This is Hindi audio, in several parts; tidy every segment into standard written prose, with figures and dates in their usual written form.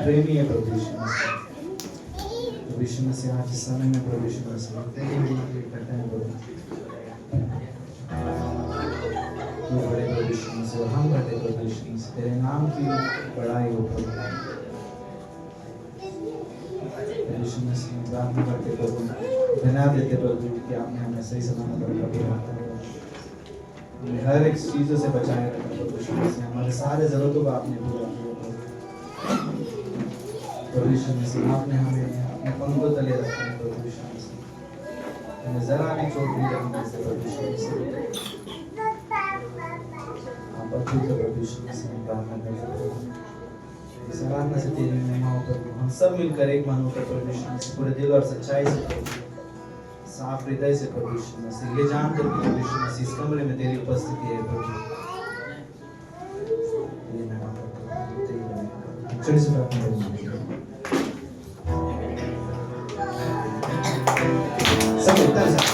प्रेमी है प्रभु यीशु मसीह। प्रभु यीशु मसीह आज इस समय में प्रभु यीशु मसीह तेरी विनती करते हैं प्रभु। तू बड़े प्रभु यीशु मसीह, हम बड़े प्रभु यीशु मसीह, तेरे नाम की बड़ाई हो प्रभु। यीशु मसीह प्रार्थना करते प्रभु, धन्यवाद देते प्रभु कि आपने हमें सही सलामत और कभी रखा है, हमें हर एक चीज़ों से बचाए रखा प्रभु यीशु मसीह। हमारे सारे ज़रूरतों को आपने पूरा किया प्रभु यीशु मसीह। आपने हमें अपने पंखों तले रखा है प्रभु यीशु मसीह, हमें ज़रा भी चोट नहीं लगने से प्रभु यीशु मसीह। आप अद्भुत प्रभु यीशु मसीह में प्रार्थना करते प्रभु। इस आराधना से तेरी महिमा हो प्रभु। हम सब मिलकर एक मन होकर प्रभु यीशु मसीह पूरे दिल और सच्चाई से प्रभु, साफ हृदय से प्रभु यीशु मसीह, ये जानकर कि प्रभु यीशु मसीह इस कमरे में तेरी उपस्थिति है प्रभु। तेरी महिमा हो प्रभु, तेरी महिमा हो। चलिए से प्रार्थना करेंगे। सब इतना सा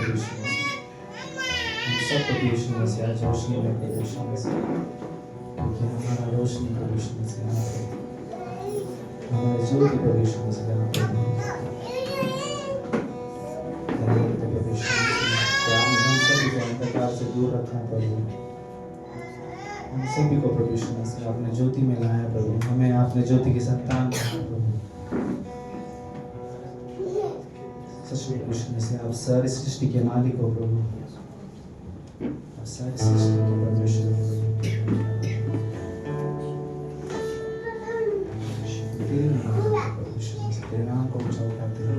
प्रभु यीशु मसीह। हम सब प्रभु यीशु मसीह आज रोशनी में प्रभु यीशु मसीह, क्योंकि हमारा रोशनी प्रभु यीशु मसीह यहाँ पे, हमारे ज्योति प्रभु यीशु मसीह यहाँ पे प्रभु यीशु मसीह, क्या हम सभी को अंधकार से दूर रखना प्रभु, हम सभी को प्रभु यीशु मसीह आपने ज्योति में लाया प्रभु, हमें आपने ज्योति की संतान बनाया प्रभु। सच में प्रभु यीशु मसीह आप सारी सृष्टि के मालिक हो प्रभु, आप सारी सृष्टि के परमेश्वर हो प्रभु। तेरे नाम प्रभु यीशु मसीह, तेरे नाम को ऊंचा उठाते हैं,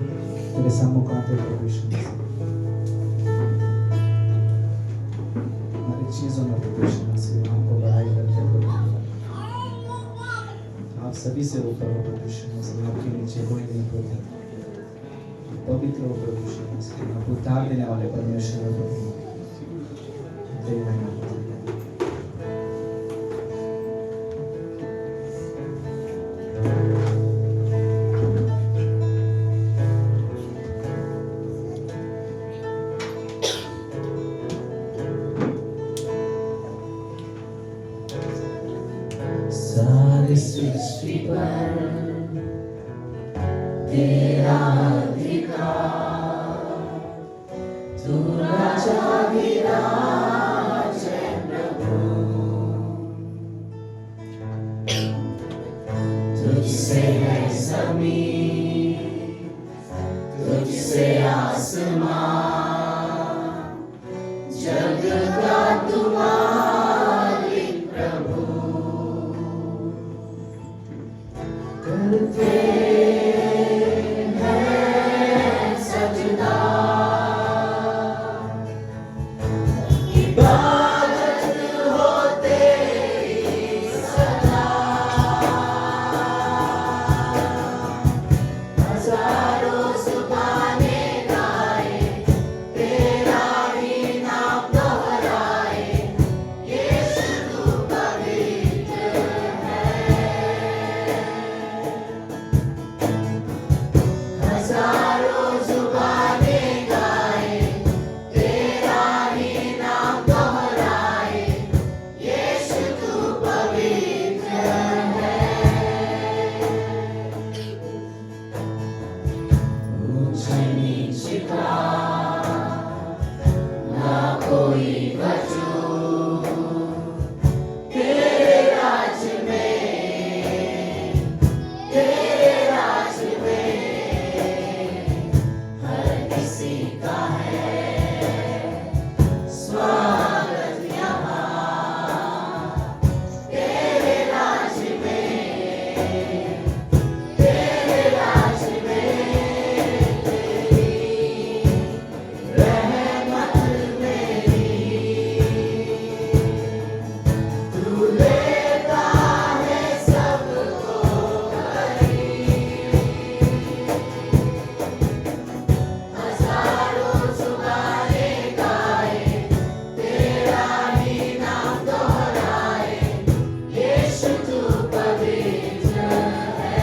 तेरे सम्मुख आते हैं प्रभु यीशु मसीह, हमारी चीजों में प्रभु यीशु मसीह आपको बढ़ाई करते हैं प्रभु। आप सभी से ऊपर हो प्रभु यीशु मसीह, आपके नीचे कोई नहीं प्रभु, पवित्र हो प्रभु यीशु मसीह, आप उद्धार देने वाले परमेश्वर हो प्रभु। तेरी महिमा हो। सारी सृष्टि पर तेरा अधिकार, तू राजा विराज है प्रभु, तुझसे है ज़मीन, तुझसे आसमान, जग का तू मालिक प्रभु, करते हैं सजदा, इबादत हो तेरी सदा, हजारों ज़ुबानें गाए, तेरा ही नाम दोहराए, यीशु तू पवित्र है। हजारों ज़ुबानें गाए, तेरा ही नाम दोहराए, यीशु तू पवित्र है। ऊंचे नीचे का ना कोई वजूद, तेरे राज में, तेरे राज में हर किसी का है स्वागत यहाँ, तेरे राज में, तेरे राज में तेरी रहमत मेरी, तू लेता है सबको करीब, हजारों ज़ुबानें गाए, तेरा ही नाम दोहराए, यीशु तू पवित्र है।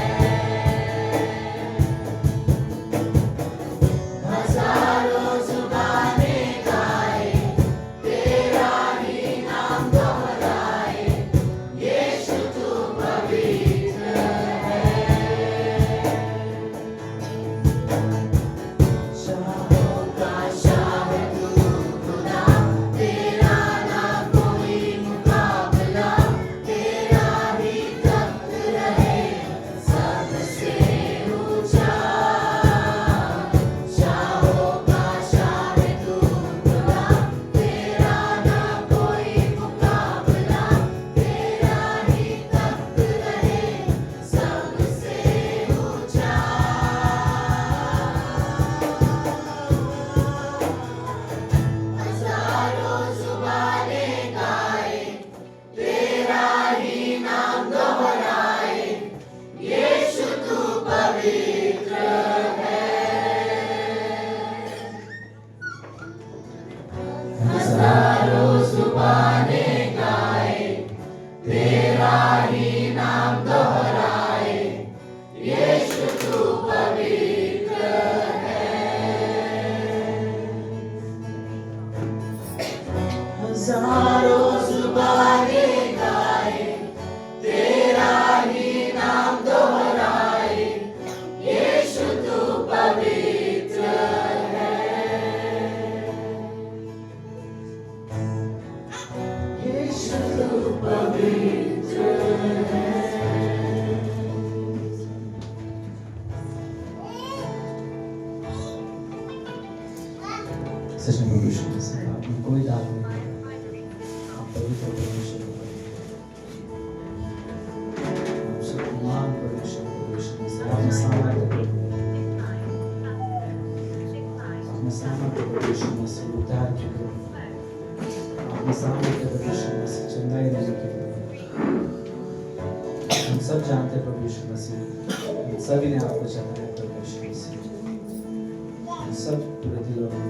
सच में प्रभु यीशु मसीह आप में कोई दाग नहीं है, आप पवित्र परमेश्वर हो, आप शक्तिमान परमेश्वर प्रभु यीशु मसीह, आप में सामर्थ्य प्रभु, आप में सामर्थ्य प्रभु यीशु मसीह उद्धार की प्रभु, आप में सामर्थ्य प्रभु यीशु मसीह चंगाई देने की प्रभु। हम सब जानते हैं प्रभु यीशु मसीह, हम सभी ने आपको चाहा है प्रभु यीशु मसीह, हम सब पूरे दिलों में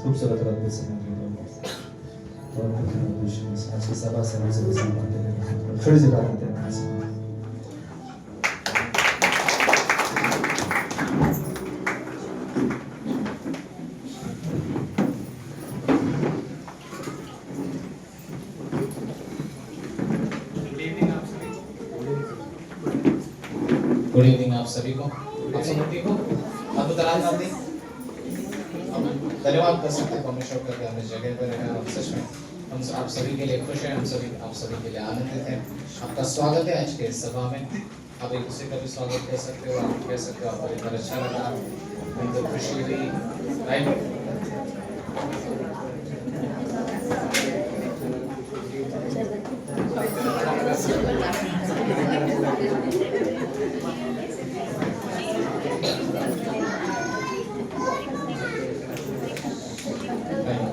खूबसूरत रब से आज की सभा से हमसे थोड़ी सी बात करते हैं। गुड इवनिंग आप सभी को। आप सब ठीक हो? आप तलाश आते धन्यवाद कर सकते हैं परमेश्वर का कि हमें जगह पर है। और सच में हम आप सभी के लिए खुश हैं, हम सभी आप सभी के लिए आनंदित हैं। आपका स्वागत है आज के इस सभा में। आप एक दूसरे का भी स्वागत कर सकते हो, आप कह सकते हो आपको इतना अच्छा लगा, उनको खुशी हुई, राइट।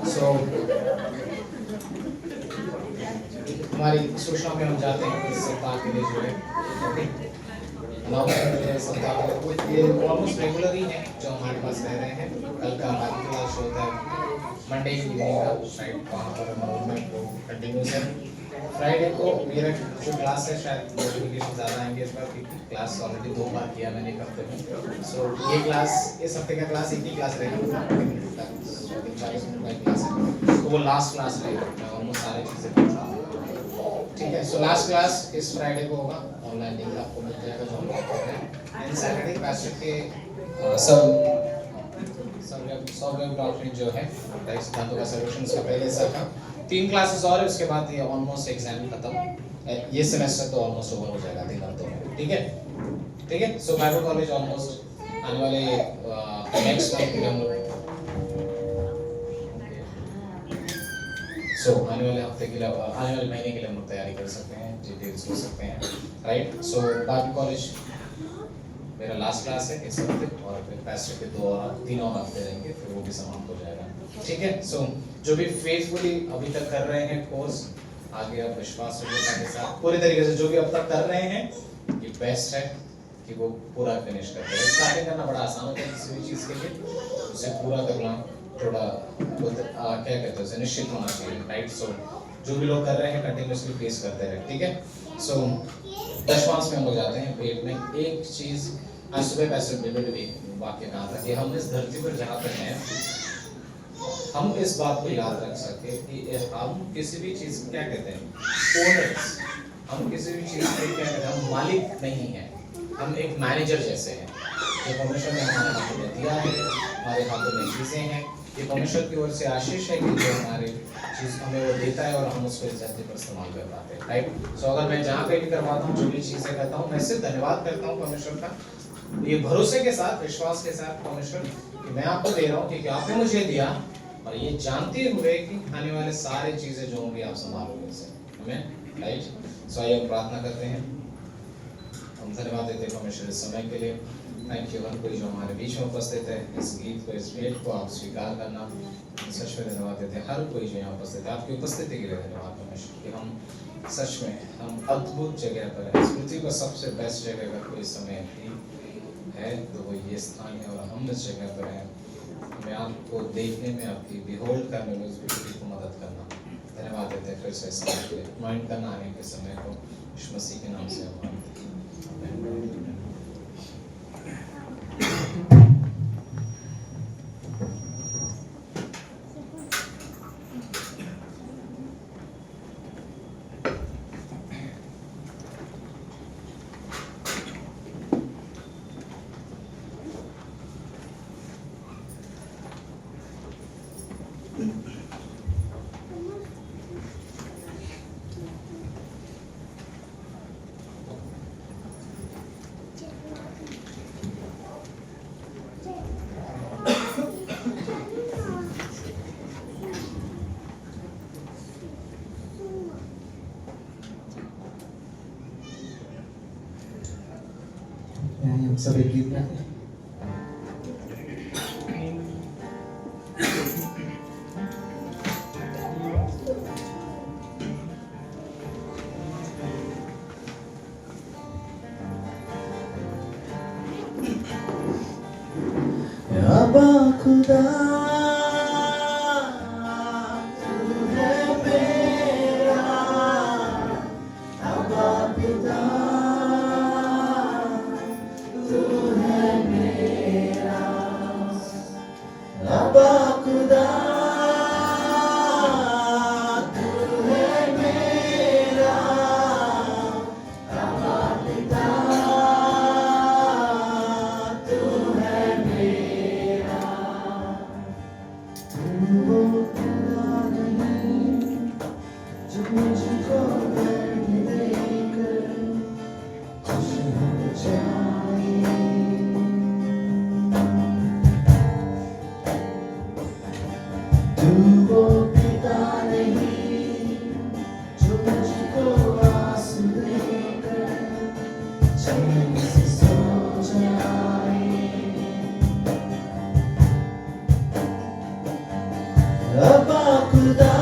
सो हमारी सूचना में हम जाते हैं इस सप्ताह के लिए जो है अनाउंसमेंट जो है सप्ताह का ये ऑलमोस्ट रेगुलर ही है जो हमारे पास रह रहे हैं। कल का हमारी क्लास होता है मंडे इवनिंग का, राइट, वहाँ पर अनाउंसमेंट को कंटिन्यूस है। फ्राइडे को मेरा जो क्लास है शायद नोटिफिकेशन ज़्यादा आएंगे इस बार, क्योंकि क्लास ऑलरेडी 2 बार किया मैंने एक हफ्ते में। सो ये क्लास इस हफ्ते का क्लास एक ही क्लास रहेगा, 40 मिनट का क्लास है, तो वो लास्ट क्लास रहेगा। मैं ऑलमोस्ट सारी चीज़ें पढ़ रहा हूँ, ठीक है। सो लास्ट क्लास इस फ्राइडे को होगा, ऑनलाइन लिंक आपको मिल जाएगा जो हम कर रहे हैं। एंड सैटरडे पैस्टर के सॉफ्टवेयर डॉक्ट्रिन जो है राइट सिद्धांतों का सॉल्यूशन, उसका पहले हिस्सा था। 3 क्लासेस और है, उसके बाद ये ऑलमोस्ट एग्जाम खत्म। ये सेमेस्टर तो ऑलमोस्ट ओवर हो जाएगा 3 हफ्तों में, ठीक है, ठीक है। सो बाइबल कॉलेज ऑलमोस्ट आने वाले नेक्स्ट मंथ में हम लोग आने वाले हफ्ते के लिए, आने वाले महीने के लिए हम लोग तैयारी कर सकते हैं, डिटेल्स हो सकते हैं, राइट। सो बाइबल कॉलेज मेरा लास्ट क्लास है इस हफ्ते, और फिर पैस्टर के 2 और 3 और हफ्ते रहेंगे, फिर वो भी समाप्त हो जाएगा, ठीक है। सो जो भी फेथफुली अभी तक कर रहे हैं कोर्स, आगे आप विश्वास के साथ पूरे तरीके से जो भी अब तक कर रहे हैं, ये बेस्ट है कि वो पूरा फिनिश करते हैं। स्टार्टिंग करना बड़ा आसान होता है किसी भी चीज़ के लिए, उसे पूरा करना थोड़ा क्या कहते हैं उसे निश्चित होना चाहिए, राइट। सो जो भी लोग कर रहे हैं कंटिन्यूसली फेस करते रहे, ठीक है। सो दशमांश में हम लोग जाते हैं पेट में। एक चीज़ आज सुबह पैसे बिल्कुल भी वाक्य कहा था कि हम इस धरती पर जहाँ पर हैं, हम इस बात को याद रख सके कि हम किसी भी चीज़ क्या कहते हैं ओनर्स, हम किसी भी चीज़ के क्या कहते हैं हम मालिक नहीं हैं, हम एक मैनेजर जैसे हैं। जो परमेश्वर ने हमारे हाथों में दिया है, हमारे हाथों में चीज़ें हैं, ये परमेश्वर की ओर से आशीष है कि जो हमारे चीज़ हमें वो देता है और हम उसको इस धरती पर इस्तेमाल कर पाते हैं, राइट। सो अगर मैं जहाँ पे भी करवाता हूँ, जो भी चीज़ें करता हूँ, मैं सिर्फ धन्यवाद करता हूँ परमेश्वर का, ये भरोसे के साथ, विश्वास के साथ परमेश्वर कि मैं आपको दे रहा हूँ क्योंकि आपने मुझे दिया, और ये जानते हुए कि आने वाले सारे चीज़ें जो होंगी आप संभालोगे इसे, हमें, राइट। सो आइए हम प्रार्थना करते हैं। हम धन्यवाद देते हैं परमेश्वर इस समय के लिए। थैंक यू हर कोई जो हमारे बीच में उपस्थित है, इस गीत को, इस भेंट को आप स्वीकार करना, सच में धन्यवाद देते हैं हर कोई जो यहाँ उपस्थित है। आपकी उपस्थिति के लिए धन्यवाद परमेश्वर कि हम सच में हम अद्भुत जगह पर हैं। इस पृथ्वी पर सबसे बेस्ट जगह अगर कोई समय है तो वो ये स्थान है, और हम इस जगह पर हैं। हमें आपको देखने में, आपकी बिहोल्ड करने में उस व्यक्ति को मदद करना। धन्यवाद देते हैं फिर से इस समय के लिए, माइंड करना आने के समय को यीशु मसीह के नाम से आमीन। हम सभी गीत गाते हैं। अब्बा खुदा तू है मेरा, अब्बा पिता तू है मेरा, अब्बा खुदा तू है मेरा, अब्बा पिता तू है मेरा। तू वो खुदा नहीं खुदा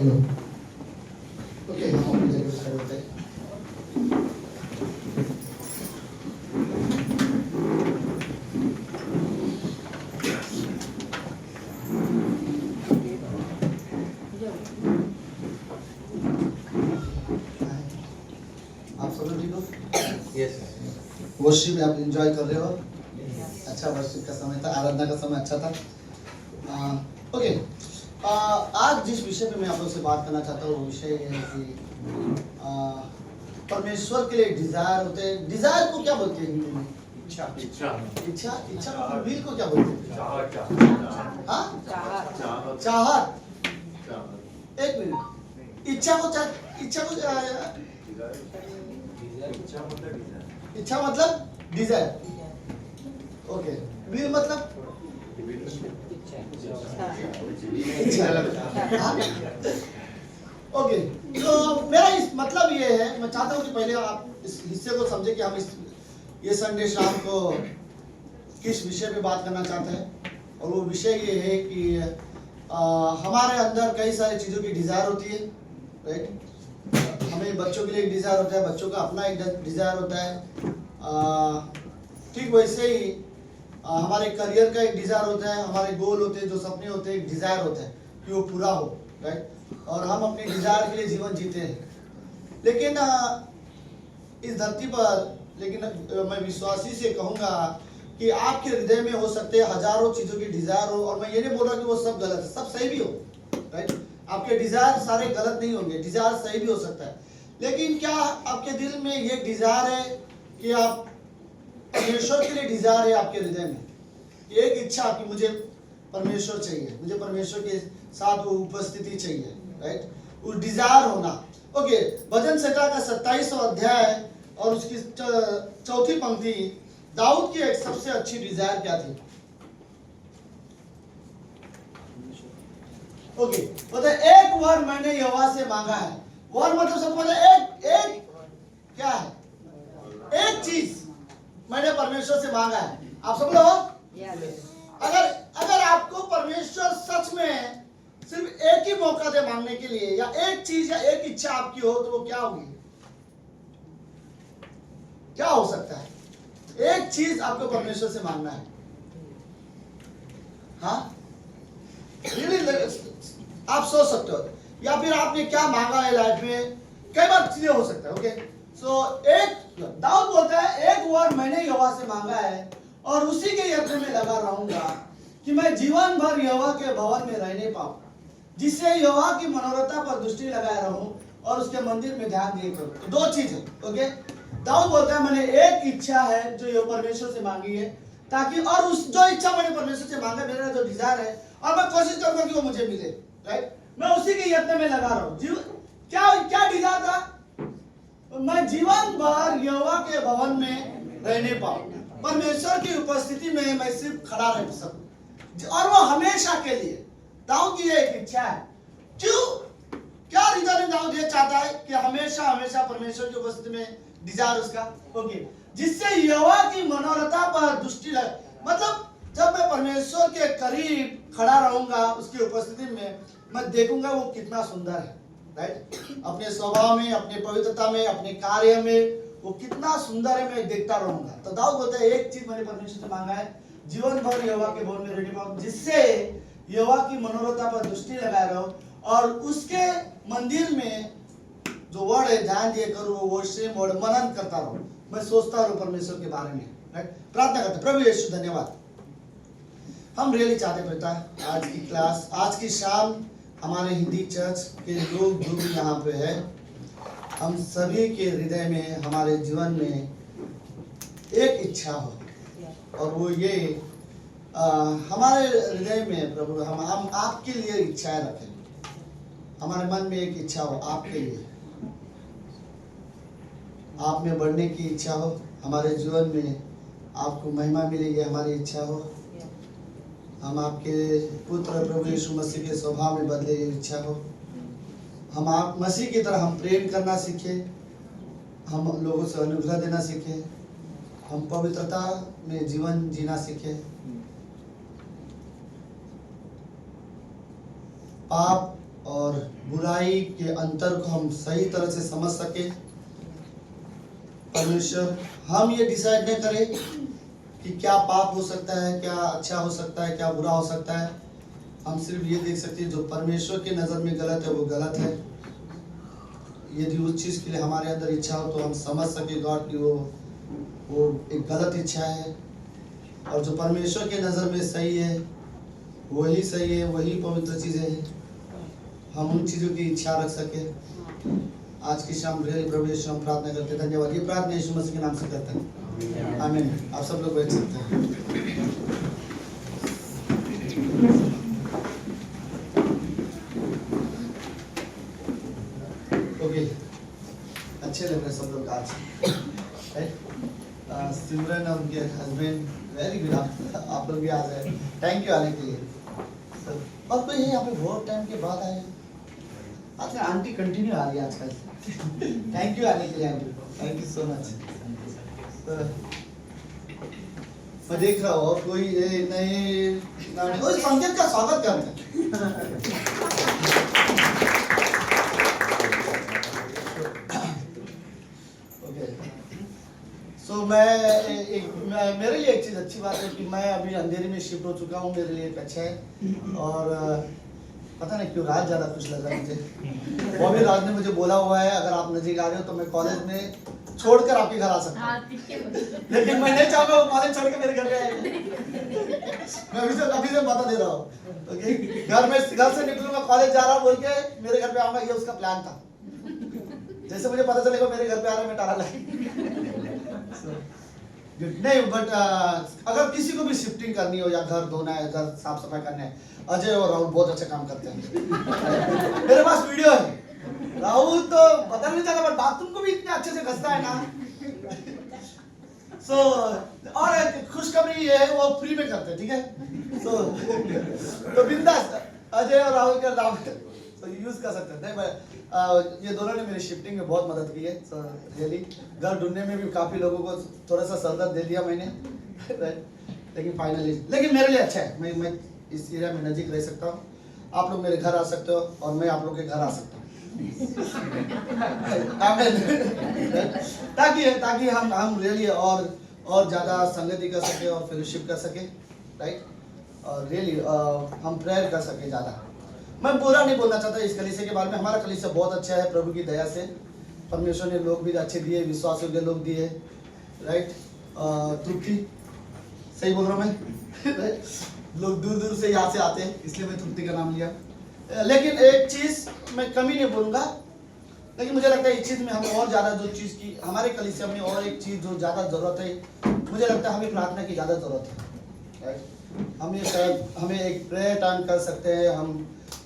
Hello. Okay, now we will start with that. आप सब लोग ठीक हो? यस वर्शिप में आप एंजॉय कर रहे हो? अच्छा वर्शिप का समय था, आराधना का समय अच्छा था। ओके, आज जिस विषय पे मैं आप लोग से बात करना चाहता हूँ वो विषय ये है कि परमेश्वर के लिए डिजायर होते हैं। डिजायर को क्या बोलते हैं हिंदी में? इच्छा इच्छा मतलब विल को क्या बोलते हैं? हाँ? चाहत चाहत। एक मिनट, इच्छा मतलब डिजायर। ओके, विल मतलब ओके, तो मेरा इस मतलब ये है, मैं चाहता हूँ कि पहले आप इस हिस्से को समझे कि हम ये संडे शाम को किस विषय पे बात करना चाहते हैं। और वो विषय ये है कि हमारे अंदर कई सारी चीज़ों की डिज़ायर होती है, राइट। हमें बच्चों के लिए एक डिज़ायर होता है, बच्चों का अपना एक डिज़ायर होता है। ठीक वैसे ही हमारे करियर का एक डिज़ायर होता है, हमारे गोल होते हैं, जो सपने होते हैं, एक डिज़ायर होता है कि वो पूरा हो, राइट। और हम अपने डिज़ायर के लिए जीवन जीते हैं। लेकिन इस धरती पर, लेकिन मैं विश्वासी से कहूँगा कि आपके हृदय में हो सकते हैं हजारों चीज़ों की डिज़ायर हो, और मैं ये नहीं बोल रहा कि वो सब गलत है, सब सही भी हो, राइट। आपके डिज़ायर सारे गलत नहीं होंगे, डिज़ायर सही भी हो सकता है। लेकिन क्या आपके दिल में ये डिज़ायर है कि आप परमेश्वर के लिए डिज़ायर है आपके हृदय में, एक इच्छा कि मुझे परमेश्वर चाहिए, मुझे परमेश्वर के साथ वो उपस्थिति चाहिए, राइट। वो डिज़ायर होना। ओके, भजन संहिता का 27वां अध्याय और उसकी चौथी पंक्ति, दाऊद की एक सबसे अच्छी डिज़ायर क्या थी? ओके, मतलब एक वर मैंने यहोवा से मांगा है। वर मतलब सब एक क्या है? एक चीज मैंने परमेश्वर से मांगा है। आप सब लोग अगर आपको परमेश्वर सच में सिर्फ एक ही मौका दे मांगने के लिए, या एक चीज या एक इच्छा आपकी हो, तो वो क्या होगी? क्या हो सकता है? एक चीज आपको परमेश्वर से मांगना है। हाँ, आप सोच सकते हो, या फिर आपने क्या मांगा है लाइफ में, कई बार चीजें हो सकता है। ओके, सो एक दाऊद बोलता है, एक वर मैंने यहोवा से मांगा है और उसी के यत्न में लगा रहूंगा कि मैं जीवन भर यहोवा के भवन में रहने पाऊं, जिससे यहोवा की मनोरथा पर दृष्टि लगाए रहूं और उसके मंदिर में ध्यान दिए करूं। दो चीज है। ओके, दाऊद बोलता है मैंने एक इच्छा है जो ये परमेश्वर से मांगी है, ताकि और उस जो इच्छा मैंने परमेश्वर से मांगा, मेरा जो डिजायर है, और मैं कोशिश करूंगा कि वो मुझे मिले, राइट। मैं उसी के यत्न में लगा रहा हूं। क्या डिजायर था? मैं जीवन भर यहोवा के भवन में रहने पाऊं, परमेश्वर की उपस्थिति में मैं सिर्फ खड़ा रह सकूं, और वो हमेशा के लिए। दाऊद की एक इच्छा है। क्यों? क्या रीजन है? दाऊद ये चाहता है कि हमेशा हमेशा परमेश्वर की उपस्थिति में डिजायर उसका। ओके, जिससे यहोवा की मनोरथा पर दृष्टि लगे, मतलब जब मैं परमेश्वर के करीब खड़ा रहूंगा उसकी उपस्थिति में, मैं देखूंगा वो कितना सुंदर है, राइट। अपने स्वभाव में, अपने पवित्रता में, अपने कार्य में वो कितना सुंदर है, मैं देखता रहूंगा। तो दाऊद बोलता है एक चीज मैंने परमेश्वर से मांगा है, जीवन भर यहोवा के भवन में रहने पाऊं, जिससे यहोवा की मनोरथा पर दृष्टि लगाए रहो और उसके मंदिर में जो वर्ड है ध्यान दिए करूं, वो सेम वर्ड मनन करता रहूं, मैं सोचता रहूं परमेश्वर के बारे में, राइट। प्रार्थना करते, प्रभु यीशु धन्यवाद। हम रियली चाहते पिता, आज की क्लास, आज की शाम हमारे हिंदी चर्च के लोग जो भी यहाँ पे है, हम सभी के हृदय में, हमारे जीवन में एक इच्छा हो, और वो ये हमारे हृदय में प्रभु हम आपके लिए इच्छाएं रखें। हमारे मन में एक इच्छा हो आपके लिए, आप में बढ़ने की इच्छा हो, हमारे जीवन में आपको महिमा मिलेगी हमारी इच्छा हो, हम आपके पुत्र प्रभु यीशु मसीह के स्वभाव में बदले ये इच्छा हो, हम आप मसीह की तरह हम प्रेम करना सीखें, हम लोगों से अनुग्रह देना सीखें, हम पवित्रता में जीवन जीना सीखें, पाप और बुराई के अंतर को हम सही तरह से समझ सके। परमेश्वर, हम ये डिसाइड नहीं करें कि क्या पाप हो सकता है, क्या अच्छा हो सकता है, क्या बुरा हो सकता है। हम सिर्फ ये देख सकते हैं जो परमेश्वर की नज़र में गलत है वो गलत है। यदि उस चीज़ के लिए हमारे अंदर इच्छा हो तो हम समझ सके गॉड की वो एक गलत इच्छा है, और जो परमेश्वर के नज़र में सही है वही सही है, वही पवित्र चीज़ें हैं। हम उन चीज़ों की इच्छा रख सके। आज की शाम प्रभु यीशु हम प्रार्थना करते हैं। धन्यवाद। ये प्रार्थना यीशु मसीह के नाम से करते हैं, आमीन। आप सब लोग बैठ सकते हैं। ओके, अच्छे लग रहे सब लोग आज। सिमरन और उनके हस्बैंड, वेरी गुड, आप लोग भी आ गए, थैंक यू आने के लिए। और कोई यहाँ पे बहुत टाइम के बाद आए। अच्छा, आंटी कंटिन्यू आ रही है आजकल। थैंक यू आने के लिए aunty, thank you so much. मैं देख रहा हूँ और कोई नए उस संकेत का स्वागत करते हैं। तो मेरे लिए एक चीज़ अच्छी बात है कि मैं अभी अंधेरी में शिफ्ट हो चुका हूँ, मेरे लिए एक अच्छा है। और पता नहीं क्यों राज ज़्यादा खुश लग रहा है मुझे। वो भी राज ने मुझे बोला हुआ है अगर आप नजीक आ रहे हो तो मैं कॉलेज में छोड़कर आपके घर आ सकता हूँ, लेकिन मैं नहीं चाहूँगा वो कॉलेज छोड़ के मेरे घर पे आए। मैं अभी से बता दे रहा हूँ, ओके? घर से निकलूंगा, कॉलेज जा रहा हूँ बोल के मेरे घर पे आऊंगा, ये उसका प्लान था। जैसे मुझे पता चलेगा मेरे घर पे आ रहा है, मैं टाला नहीं। बट अगर किसी को भी शिफ्टिंग करनी हो या घर धोना है, घर साफ सफाई करना है, अजय और राहुल बहुत अच्छा काम करते हैं। मेरे पास वीडियो है, राहुल तो पता नहीं चला बट बाथरूम को भी इतने अच्छे से घसता है ना। सो और खुशखबरी ये है वो फ्री में करते हैं, ठीक है? तो बिंदास अजय और राहुल का नाम यूज कर सकते हैं। नहीं, ये दोनों ने मेरी शिफ्टिंग में बहुत मदद की है। सो रियली घर ढूंढने में भी काफी लोगों को थोड़ा सा सरदर्द दे दिया मैंने, लेकिन फाइनली लेकिन मेरे लिए अच्छा है। मैं इस एरिया में नजीक रह सकता हूँ, आप लोग मेरे घर आ सकते हो और मैं आप लोग के घर आ सकता हूँ। ताकि हम रियली और ज़्यादा संगति कर सके और फेलोशिप कर सके, राइट? और रियली हम प्रेयर कर सके ज़्यादा। मैं बुरा नहीं बोलना चाहता इस कलीसिया के बारे में। हमारा कलीसिया बहुत अच्छा है, प्रभु की दया से परमेश्वर ने लोग भी अच्छे दिए, विश्वास योग्य लोग दिए, राइट? तृप्ति, सही बोल रहा हूँ मैं? लोग दूर दूर से यहाँ से आते हैं, इसलिए मैं तृप्ति का नाम लिया। लेकिन एक चीज़ मैं कमी नहीं बोलूँगा, लेकिन मुझे लगता है इस चीज़ में हमें और ज़्यादा जो चीज़ की हमारे कलीसिया में और एक चीज़ जो ज़्यादा ज़रूरत है, मुझे लगता है हमें प्रार्थना की ज़्यादा ज़रूरत है, राइट? हमें एक प्रेयर टाइम कर सकते हैं।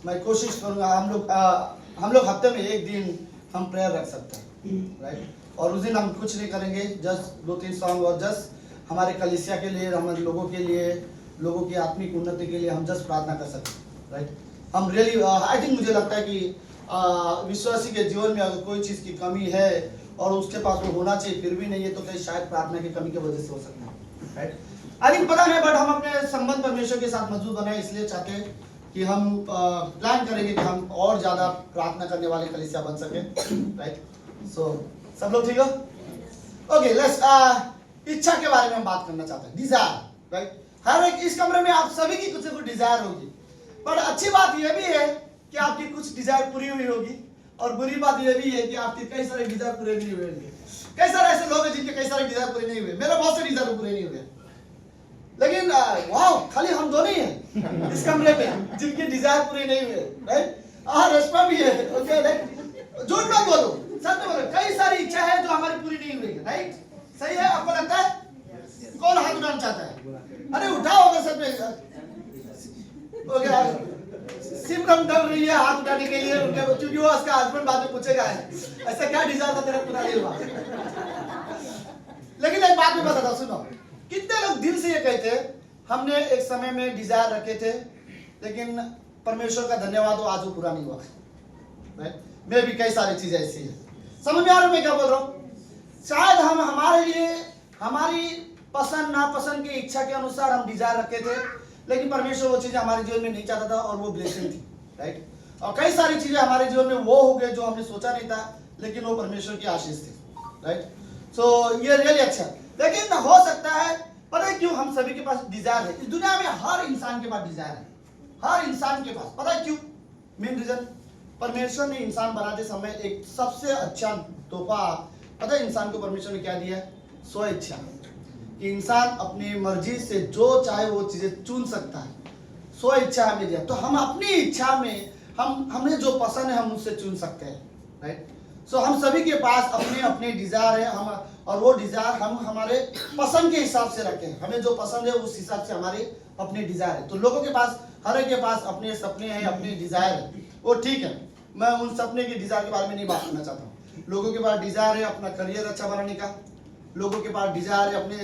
मैं कोशिश करूँगा हम लोग हफ्ते में एक दिन हम प्रेयर रख सकते हैं, राइट? और उस दिन हम कुछ नहीं करेंगे, जस्ट 2-3 सॉन्ग और जस्ट हमारे कलीसिया के लिए, हमारे लोगों के लिए, लोगों की आत्मिक उन्नति के लिए हम जस्ट प्रार्थना कर सकते हैं, राइट? हम रियली आई थिंक मुझे लगता है कि विश्वासी के जीवन में अगर कोई चीज़ की कमी है और उसके पास वो होना चाहिए फिर भी नहीं है, तो कहीं शायद प्रार्थना की कमी की वजह से हो सकता है, राइट? आई थिंक पता नहीं, बट हम अपने संबंध परमेश्वर के साथ मजबूत बनाए, इसलिए चाहते हैं कि हम प्लान करेंगे कि हम और ज़्यादा प्रार्थना करने वाले कलीसिया बन सके, राइट? सो सब लोग ठीक हो? ओके, लेट्स इच्छा के बारे में हम बात करना चाहते हैं, डिजायर, राइट? हर एक इस कमरे में आप सभी की कुछ न कुछ डिजायर होगी, पर अच्छी बात यह भी है कि आपकी कुछ डिजायर पूरी हुई होगी, और बुरी बात यह भी है कि आपके कई सारे डिजायर पूरे नहीं हुए होंगे। कई सारे ऐसे लोग हैं जिनके कई सारे डिजायर पूरे नहीं हुए, मेरे बहुत से डिजायर पूरे नहीं हुए, लेकिन वाओ, खाली हम दो नहीं हैं इस कमरे में जिनके डिजायर पूरे नहीं हुए, राइट? रेशमा भी है, ओके, राइट? झूठ मत बोलो, सच में बोलो, कई सारी इच्छा है जो हमारी पूरी नहीं हुई है, राइट? सही है? आपको लगता है? कौन हाथ उठाना चाहता है? अरे उठाओ अगर सच में, ओके। सिमरन डर रही है हाथ उठाने के लिए, क्योंकि वो उसका हस्बैंड बाद में पूछेगा ऐसा क्या डिजायर था तेरा पूरा नहीं हुआ। लेकिन एक बात मैं बताता हूं, सुनो, कितने लोग दिल से ये कहते हैं हमने एक समय में डिजायर रखे थे, लेकिन परमेश्वर का धन्यवाद हो आज वो पूरा नहीं हुआ, राइट? मैं भी कई सारी चीजें ऐसी है, समझ में आ रहा है मैं क्या बोल रहा हूँ? शायद हम हमारे लिए हमारी पसंद नापसंद की इच्छा के अनुसार हम डिजायर रखे थे, लेकिन परमेश्वर वो चीजें हमारे जीवन में नहीं चाहता था और वो ब्लेसिंग थी, राइट? और कई सारी चीजें हमारे जीवन में वो हो गए जो हमने सोचा नहीं था, लेकिन वो परमेश्वर की आशीष थी, राइट? सो ये रियली अच्छा, लेकिन हो सकता है, पता है क्यों हम सभी के पास डिजायर है? इस दुनिया में हर इंसान के पास डिजायर है, हर इंसान के पास। पता है क्यों? मेन रीजन, परमेश्वर ने इंसान बनाते समय एक सबसे अच्छा तोहफा, पता है इंसान को परमेश्वर ने क्या दिया? स्व इच्छा, कि इंसान अपनी मर्जी से जो चाहे वो चीजें चुन सकता है। स्व इच्छा हमें दिया, तो हम अपनी इच्छा में हमें जो पसंद है हम उससे चुन सकते हैं, राइट? सो हम सभी के पास अपने अपने डिजायर है, हम और वो डिजायर हम हमारे पसंद के हिसाब से रखें, हमें जो पसंद है उस हिसाब से हमारे अपने डिजायर है। तो लोगों के पास, हर एक के पास अपने सपने हैं, अपने डिजायर है, वो ठीक है, मैं उन सपने के डिजायर के बारे में नहीं बात करना चाहता हूँ। लोगों के पास डिजायर है अपना करियर अच्छा बनाने का, लोगों के पास डिजायर है अपने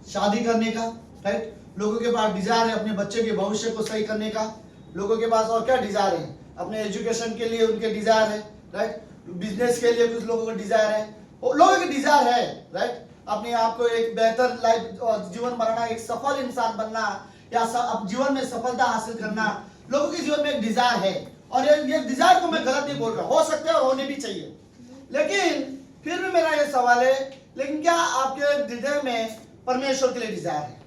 शादी करने का, राइट? लोगों के पास डिजायर है अपने बच्चे के भविष्य को सही करने का, लोगों के पास और क्या डिजायर है? अपने एजुकेशन के लिए उनके डिजायर है, राइट? बिजनेस के लिए कुछ लोगों को डिजायर है, लोगों के डिजायर है, राइट? अपने आप को एक बेहतर लाइफ जीवन बनाना, एक सफल इंसान बनना, या जीवन में सफलता हासिल करना, लोगों के जीवन में एक डिजायर है। और ये डिजायर को मैं गलत नहीं बोल रहा, हो सकते हैं और होने भी चाहिए, लेकिन फिर भी मेरा ये सवाल है, लेकिन क्या आपके हृदय में परमेश्वर के लिए डिजायर है?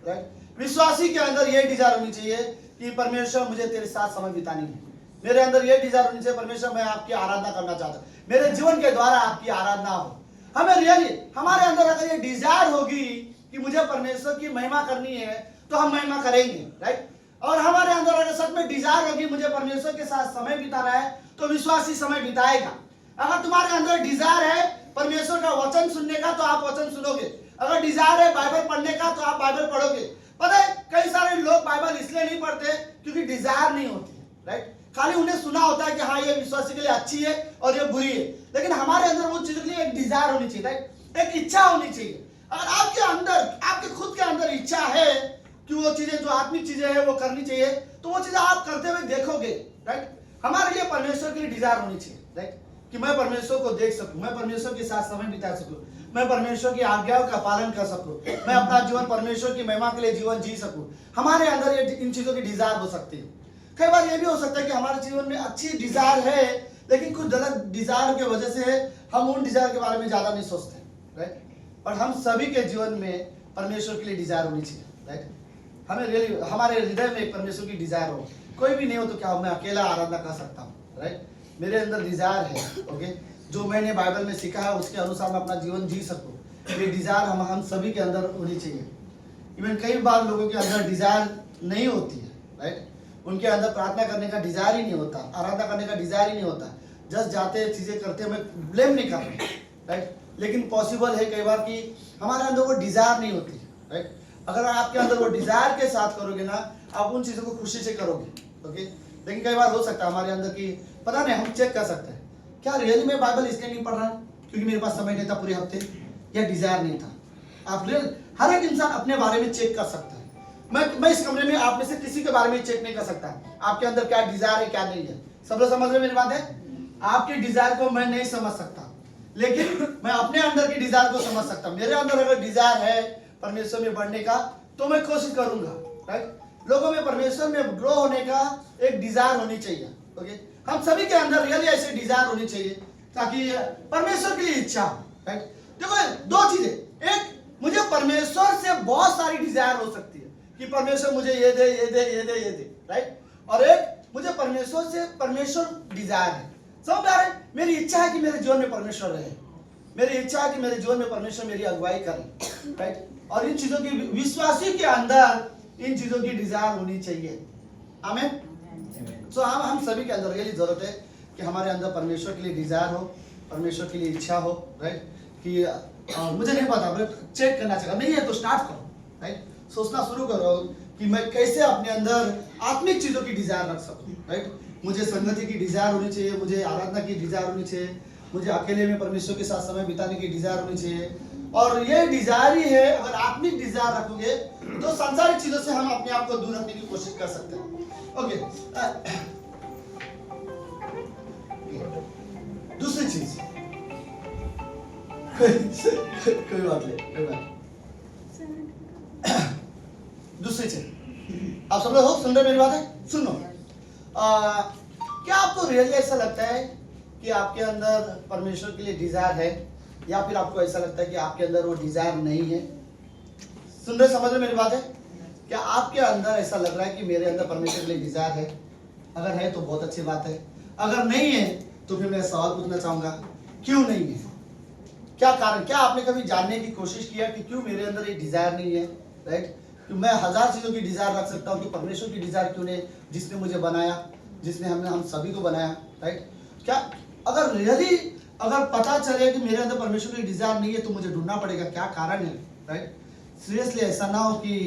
राइट? विश्वासी के अंदर ये डिजायर होनी चाहिए कि परमेश्वर मुझे तेरे साथ समय बितानी है। मेरे अंदर ये डिजायर होनी चाहिए, परमेश्वर मैं आपकी आराधना करना चाहता हूँ, मेरे जीवन के द्वारा आपकी आराधना हो। हमें रियली हमारे अंदर अगर ये डिजायर होगी कि मुझे परमेश्वर की महिमा करनी है, तो हम महिमा करेंगे। राइट? और हमारे अंदर अगर सच में डिजायर होगी मुझे परमेश्वर के साथ समय बिताना है, तो विश्वासी समय बिताएगा। अगर तुम्हारे अंदर डिजायर है परमेश्वर का वचन सुनने का, तो आप वचन सुनोगे। अगर डिजायर है बाइबल पढ़ने का, तो आप बाइबल पढ़ोगे। पता है कई सारे लोग बाइबल इसलिए नहीं पढ़ते क्योंकि डिजायर नहीं होती। राइट? खाली उन्हें सुना होता है कि हाँ ये विश्वासी के लिए अच्छी है और ये बुरी है, लेकिन हमारे अंदर वो चीजों के लिए एक डिजायर होनी चाहिए। राइट? एक इच्छा होनी चाहिए। अगर आपके अंदर, आपके खुद के अंदर इच्छा है कि वो चीजें जो आत्मिक चीजें हैं वो करनी चाहिए, तो वो चीजें आप करते हुए देखोगे। राइट? हमारे लिए परमेश्वर के लिए डिजायर होनी चाहिए। राइट? कि मैं परमेश्वर को देख सकूं, मैं परमेश्वर के साथ समय बिता सकूं, मैं परमेश्वर की आज्ञाओं का पालन कर सकूं, मैं अपना जीवन परमेश्वर की महिमा के लिए जीवन जी सकूं। हमारे अंदर ये इन चीजों की डिजायर हो सकती है। कई बार ये भी हो सकता है कि हमारे जीवन में अच्छी डिजायर है, लेकिन कुछ गलत डिजायर की वजह से हम उन डिजायर के बारे में ज्यादा नहीं सोचते। राइट? पर हम सभी के जीवन में परमेश्वर के लिए डिजायर होनी चाहिए। राइट? हमें रियली हमारे हृदय में परमेश्वर की डिजायर हो। कोई भी नहीं हो तो क्या मैं अकेला आराधना कर सकता हूँ? राइट? मेरे अंदर डिजायर है, ओके, जो मैंने बाइबल में सीखा है उसके अनुसार मैं अपना जीवन जी सकूं। ये डिजायर हम सभी के अंदर होनी चाहिए। इवन कई बार लोगों के अंदर डिजायर नहीं होती है। राइट? उनके अंदर प्रार्थना करने का डिजायर ही नहीं होता, आराधना करने का डिजायर ही नहीं होता, जस्ट जाते चीजें करते। मैं ब्लेम नहीं कर रहा। राइट? लेकिन पॉसिबल है कई बार कि हमारे अंदर वो डिजायर नहीं होती। राइट? अगर आपके अंदर वो डिजायर के साथ करोगे ना, आप उन चीजों को खुशी से करोगे। ओके? लेकिन कई बार हो सकता है हमारे अंदर की, पता नहीं, हम चेक कर सकते हैं क्या रियली में बाइबल इसलिए नहीं पढ़ रहा क्योंकि मेरे पास समय नहीं था पूरे हफ्ते, या डिजायर नहीं था। आप हर एक इंसान अपने बारे में चेक कर सकता है। मैं इस कमरे में आप में से किसी के बारे में चेक नहीं कर सकता आपके अंदर क्या डिजायर है क्या नहीं है। सब लोग समझ रहे मेरी बात है? आपके डिजायर को मैं नहीं समझ सकता, लेकिन मैं अपने अंदर की डिजायर को समझ सकता हूं। मेरे अंदर अगर डिजायर है परमेश्वर में बढ़ने का, तो मैं कोशिश करूंगा। राइट? लोगों में परमेश्वर में ग्रो होने का एक डिजायर होनी चाहिए। ओके? हम सभी के अंदर रियली ऐसे डिजायर होनी चाहिए ताकि परमेश्वर के लिए इच्छा हो। राइट? देखो दो चीजें, एक मुझे परमेश्वर से बहुत सारी डिजायर हो सकती है कि परमेश्वर मुझे ये दे ये दे ये दे ये दे। राइट? और एक मुझे परमेश्वर से परमेश्वर डिजायर है। समझ आ रहे? मेरी इच्छा है कि मेरे जीवन में परमेश्वर रहे, मेरी इच्छा है कि मेरे जीवन में परमेश्वर मेरी अगुवाई करे। राइट? और इन चीजों की विश्वासी के अंदर इन चीजों की डिजायर होनी चाहिए। आमीन? तो हम सभी के अंदर रियली जरूरत है कि हमारे अंदर परमेश्वर के लिए डिजायर हो, परमेश्वर के लिए इच्छा हो। राइट? कि मुझे नहीं पता, बट चेक करना चाहिए। नहीं है तो स्टार्ट करो। राइट? सोचना शुरू करो कि मैं कैसे अपने अंदर आत्मिक चीजों की डिजायर रख सकूं। राइट? मुझे संगति की डिजायर होनी चाहिए, मुझे आराधना की डिजायर होनी चाहिए, मुझे अकेले में परमेश्वर के साथ समय बिताने की डिजायर होनी चाहिए। और ये डिजायर ही है, अगर आत्मिक डिजायर रखोगे तो सांसारिक चीजों से हम अपने आप को दूर रखने की कोशिश कर सकते हैं। ओके? दूसरी चीज कोई बात नहीं, कोई बात। दूसरी चीज, आप सब लोग हो सुन रहे मेरी बात है? सुनो, क्या आपको रियली ऐसा लगता है कि आपके अंदर परमेश्वर के लिए डिजायर है, या फिर आपको ऐसा लगता है कि आपके अंदर वो डिजायर नहीं है? सुन रहे, समझ रहे मेरी बात है? क्या आपके अंदर ऐसा लग रहा है कि मेरे अंदर परमेश्वर के लिए डिजायर है? अगर है तो बहुत अच्छी बात है, अगर नहीं है तो फिर मैं सवाल पूछना चाहूंगा, क्यों नहीं है? क्या कारण? क्या आपने कभी जानने की कोशिश किया कि क्यों मेरे अंदर ये डिजायर नहीं है? राइट? कि मैं हजार चीजों की डिजायर रख सकता हूँ, कि परमेश्वर की डिजायर क्यों नहीं, जिसने मुझे बनाया, जिसने हम सभी को बनाया। राइट? क्या अगर रियली अगर पता चले कि मेरे अंदर परमेश्वर की डिजायर नहीं है, तो मुझे ढूंढना पड़ेगा क्या कारण है। राइट? सीरियसली ऐसा ना हो कि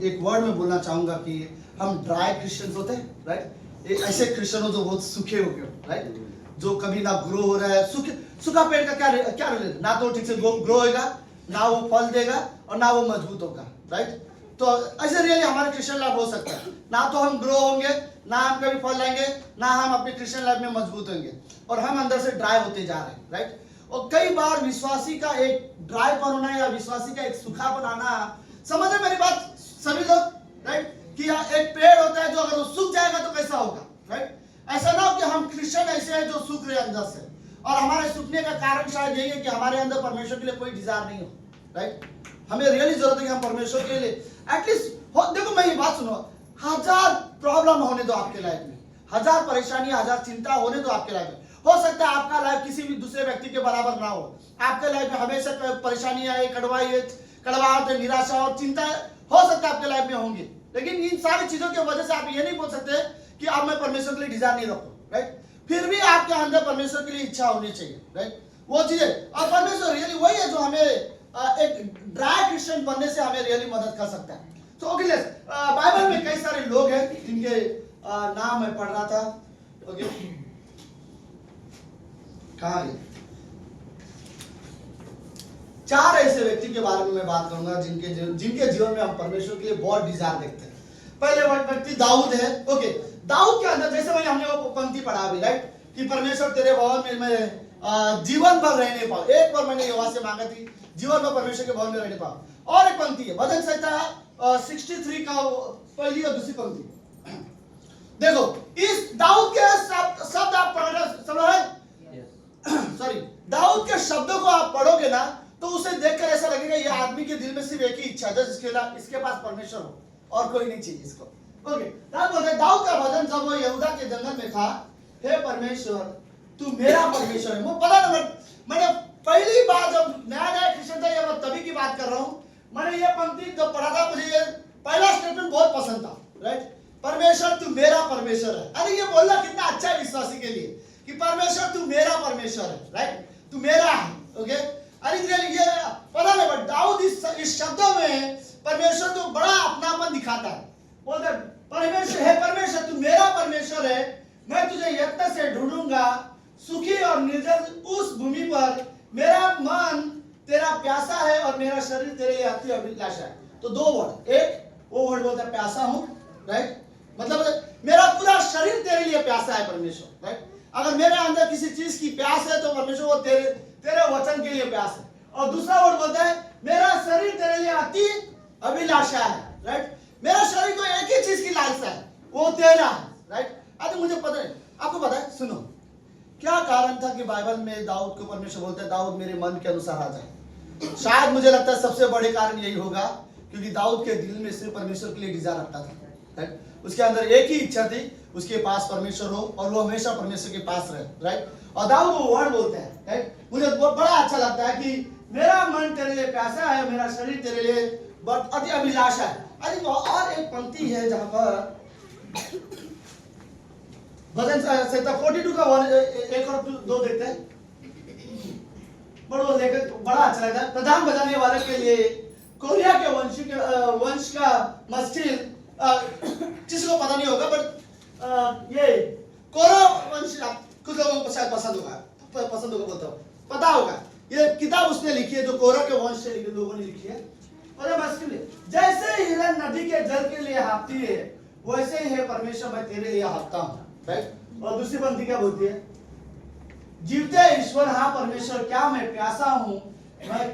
एक वर्ड में बोलना चाहूंगा कि हम ड्राई क्रिश्चियंस होते हैं। राइट? ऐसे क्रिश्चियन हो जो बहुत सूखे हो गए। राइट? जो कभी ना ग्रो हो रहा है। सूखा पेड़ का क्या रिलेशन? ना तो ठीक से ग्रो होगा, ना वो फल देगा, और ना वो मजबूत होगा। राइट? तो ऐसे रियली हमारे क्रिश्चियन लाइफ हो सकता है, ना तो हम ग्रो होंगे, ना हम कभी फल लाएंगे, ना हम अपने क्रिश्चियन लाइफ में मजबूत होंगे, और हम अंदर से ड्राई होते जा रहे हैं। राइट? और कई बार विश्वासी का एक ड्राईपन होना या विश्वासी का एक सूखापन आना, समझ रहे मेरी बात सभी लोग, राइट? कि एक पेड़ होता है जो अगर वो सूख जाएगा तो कैसा होगा, राइट? ऐसा ना हो कि हम क्रिश्चियन ऐसे हैं जो सूख रहे अंदर से, और हमारे सूखने का कारण शायद यही है कि हमारे अंदर परमेश्वर के लिए कोई डिजायर नहीं हो, राइट? हमें रियली जरूरत है कि हम परमेश्वर के लिए एटलीस्ट देखो मैं ये बात सुनो, 1000 प्रॉब्लम होने दो आपके लाइफ में, 1000 परेशानियां, 1000 चिंता होने दो आपके लाइफ में। हो सकता है आपका लाइफ किसी भी दूसरे व्यक्ति के बराबर ना हो, आपके लाइफ में हमेशा परेशानियां, कड़वाहट, निराशा और चिंता हो सकता है आपके लाइफ में होंगी, लेकिन इन सारी चीजों की वजह से आप ये नहीं बोल सकते कि अब मैं परमेश्वर के लिए डिजायर नहीं रखूं, राइट? फिर भी आपके अंदर परमेश्वर के लिए इच्छा होनी चाहिए, राइट? वो चीजें, और परमेश्वर रियली वही है जो हमें एक ड्राई क्रिश्चियन बनने से हमें रियली मदद कर सकता है। तो ओके, बाइबल में कई सारे लोग हैं जिनके नाम मैं पढ़ रहा था, ओके, कहाँ गए? 4 ऐसे व्यक्ति के बारे में मैं बात करूंगा जिनके जीवन में हम परमेश्वर के लिए बहुत डिजायर देखते हैं। पहले व्यक्ति दाऊद है, ओके। दाऊद के अंदर जैसे हमने वो पंक्ति पढ़ा अभी, राइट, कि परमेश्वर तेरे भवन में मैं जीवन भर रहने पाऊं, एक बार मैंने यहोवा से मांगा थी जीवन भर परमेश्वर के भवन में रहने पाऊं। और एक पंक्ति है भजन संहिता 63 का पहली और दूसरी पंक्ति, देखो इस दाऊद के शब्द आप पढ़ रहे, सॉरी, दाऊद के शब्दों को आप पढ़ोगे ना तो उसे देखकर ऐसा लगेगा ये आदमी के दिल में सिर्फ एक ही इच्छा है, इसके पास परमेश्वर हो और कोई नहीं चाहिए इसको, ओके। दाऊद का भजन जब वो यहूदा के जंगल में था, हे परमेश्वर तू मेरा परमेश्वर है। मुझे पता ना, मैंने पहली बार जब नया क्रिश्चियन था, ये मैं तभी की बात कर रहा हूँ, मैंने ये पंक्ति जब पढ़ा था मुझे ये पहला स्टेटमेंट बहुत पसंद था, राइट? परमेश्वर तू मेरा परमेश्वर है। अरे ये बोलना कितना अच्छा है विश्वासी के लिए कि परमेश्वर तू मेरा परमेश्वर है, राइट? तू मेरा है, ओके। अरे ये पता नहीं, बट दाऊद इस शब्दों में परमेश्वर को बड़ा अपनापन दिखाता है। बोलते परमेश्वर है, परमेश्वर तू मेरा परमेश्वर है, मैं तुझे यत्न से ढूंढूंगा, सुखी और निर्जल उस भूमि पर मेरा मन तेरा प्यासा है और मेरा शरीर तेरे लिए अति अभिलाषा है। तो 2 वर्ड, एक वो वर्ड बोलता है प्यासा हूं, राइट? मतलब मेरा पूरा शरीर तेरे लिए प्यासा है परमेश्वर, राइट? अगर मेरे अंदर किसी चीज की प्यास है तो परमेश्वर वो तेरे वचन के लिए प्यास है। और दूसरा वर्ड बोलता है मेरा शरीर तेरे लिए अति अभिलाषा है, राइट? मेरा शरीर को एक ही चीज की लालसा है, वो तेरा है, राइट? अरे मुझे पता है, आपको पता है, सुनो क्या कारण था कि बाइबल में दाऊद को परमेश्वर बोलता है दाऊद मेरे मन के अनुसार आ जाए। शायद मुझे लगता है सबसे बड़े कारण यही होगा क्योंकि दाऊद के दिल में सिर्फ परमेश्वर के लिए डिजायर रखता था, राइट? उसके अंदर एक ही इच्छा थी, उसके पास परमेश्वर हो और वो हमेशा परमेश्वर के पास रहे, राइट? और दाऊद वो वर्ड बोलते हैं, राइट? मुझे बड़ा अच्छा लगता है कि मेरा मन तेरे लिए प्यासा है, मेरा शरीर तेरे लिए अति अभिलाषा है। अरे और एक पंक्ति है जहां पर भजन संहिता 42 का 1 और 2 देखते हैं, बड़ा अच्छा लगता है। प्रधान बजाने वाले के लिए कोरिया के वंश का मस्टिल, जिसको पता नहीं होगा बट ये कोरा वंश कुछ लोगों को शायद पसंद होगा बोलता हूँ, पता होगा। ये किताब उसने लिखी है जो कोरा के वंश से लोगों ने लिखी है। और मस्टिल जैसे हिरन नदी के जल के लिए हाँफती है वैसे ही है परमेश्वर मैं तेरे लिए हाँफता हूँ, राइट? और दूसरी पंक्ति क्या बोलती है? जीवते ईश्वर हाँ परमेश्वर क्या मैं प्यासा हूं, मैं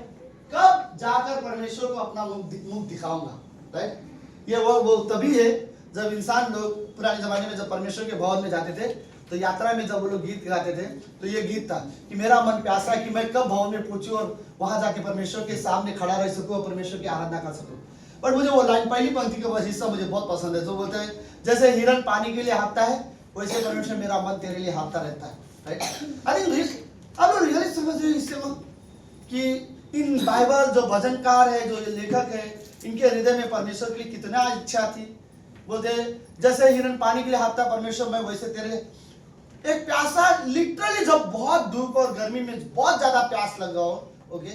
कब जाकर परमेश्वर को अपना मुख दिखाऊंगा, राइट? ये वो तभी है जब इंसान लोग पुराने जमाने में जब परमेश्वर के भवन में जाते थे तो यात्रा में जब वो लोग गीत गाते थे तो ये गीत था कि मेरा मन प्यासा है कि मैं कब भवन में पहुंचूं और वहां जाके परमेश्वर के सामने खड़ा रह सकूं और परमेश्वर की आराधना कर सकूं। बट मुझे वो लाइन पहली पंक्ति का हिस्सा मुझे बहुत पसंद है जो बोलते हैं जैसे हिरन पानी के लिए हाँफता है वैसे परमेश्वर मेरा मन तेरे लिए हाँफता रहता है, राइट? आई थिंक अब रियली समझ रहे इससे कि इन बाइबल जो भजनकार है जो लेखक है इनके हृदय में परमेश्वर के लिए कितना इच्छा थी। बोलते जैसे हिरन पानी के लिए हाँफता परमेश्वर मैं वैसे तेरे एक प्यासा, लिटरली जब बहुत धूप और गर्मी में बहुत ज्यादा प्यास लग रहा हो, ओके,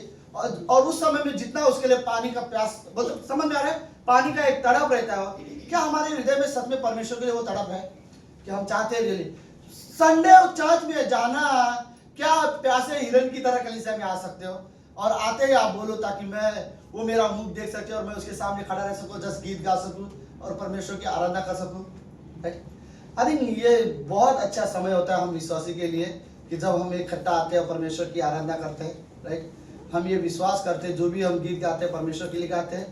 और उस समय में जितना उसके लिए पानी का प्यास, मतलब समझ में आ रहा है, पानी का एक तड़प रहता है। क्या हमारे हृदय में सच में परमेश्वर के लिए वो तड़प है कि हम चाहते हैं रियली संडे चर्च में जाना? क्या प्यासे हिरन की तरह कलीसिया में आ सकते हो और आते ही आप बोलो ताकि मैं वो मेरा मुख देख सके और मैं उसके सामने खड़ा रह सकूं, जस्ट गीत गा सकूं और परमेश्वर की आराधना कर सकूं? आई थिंक ये बहुत अच्छा समय होता है हम विश्वासी के लिए कि जब हम इकट्ठा आते हैं परमेश्वर की आराधना करते हैं, राइट, हम ये विश्वास करते हैं जो भी हम गीत गाते हैं परमेश्वर के लिए गाते हैं,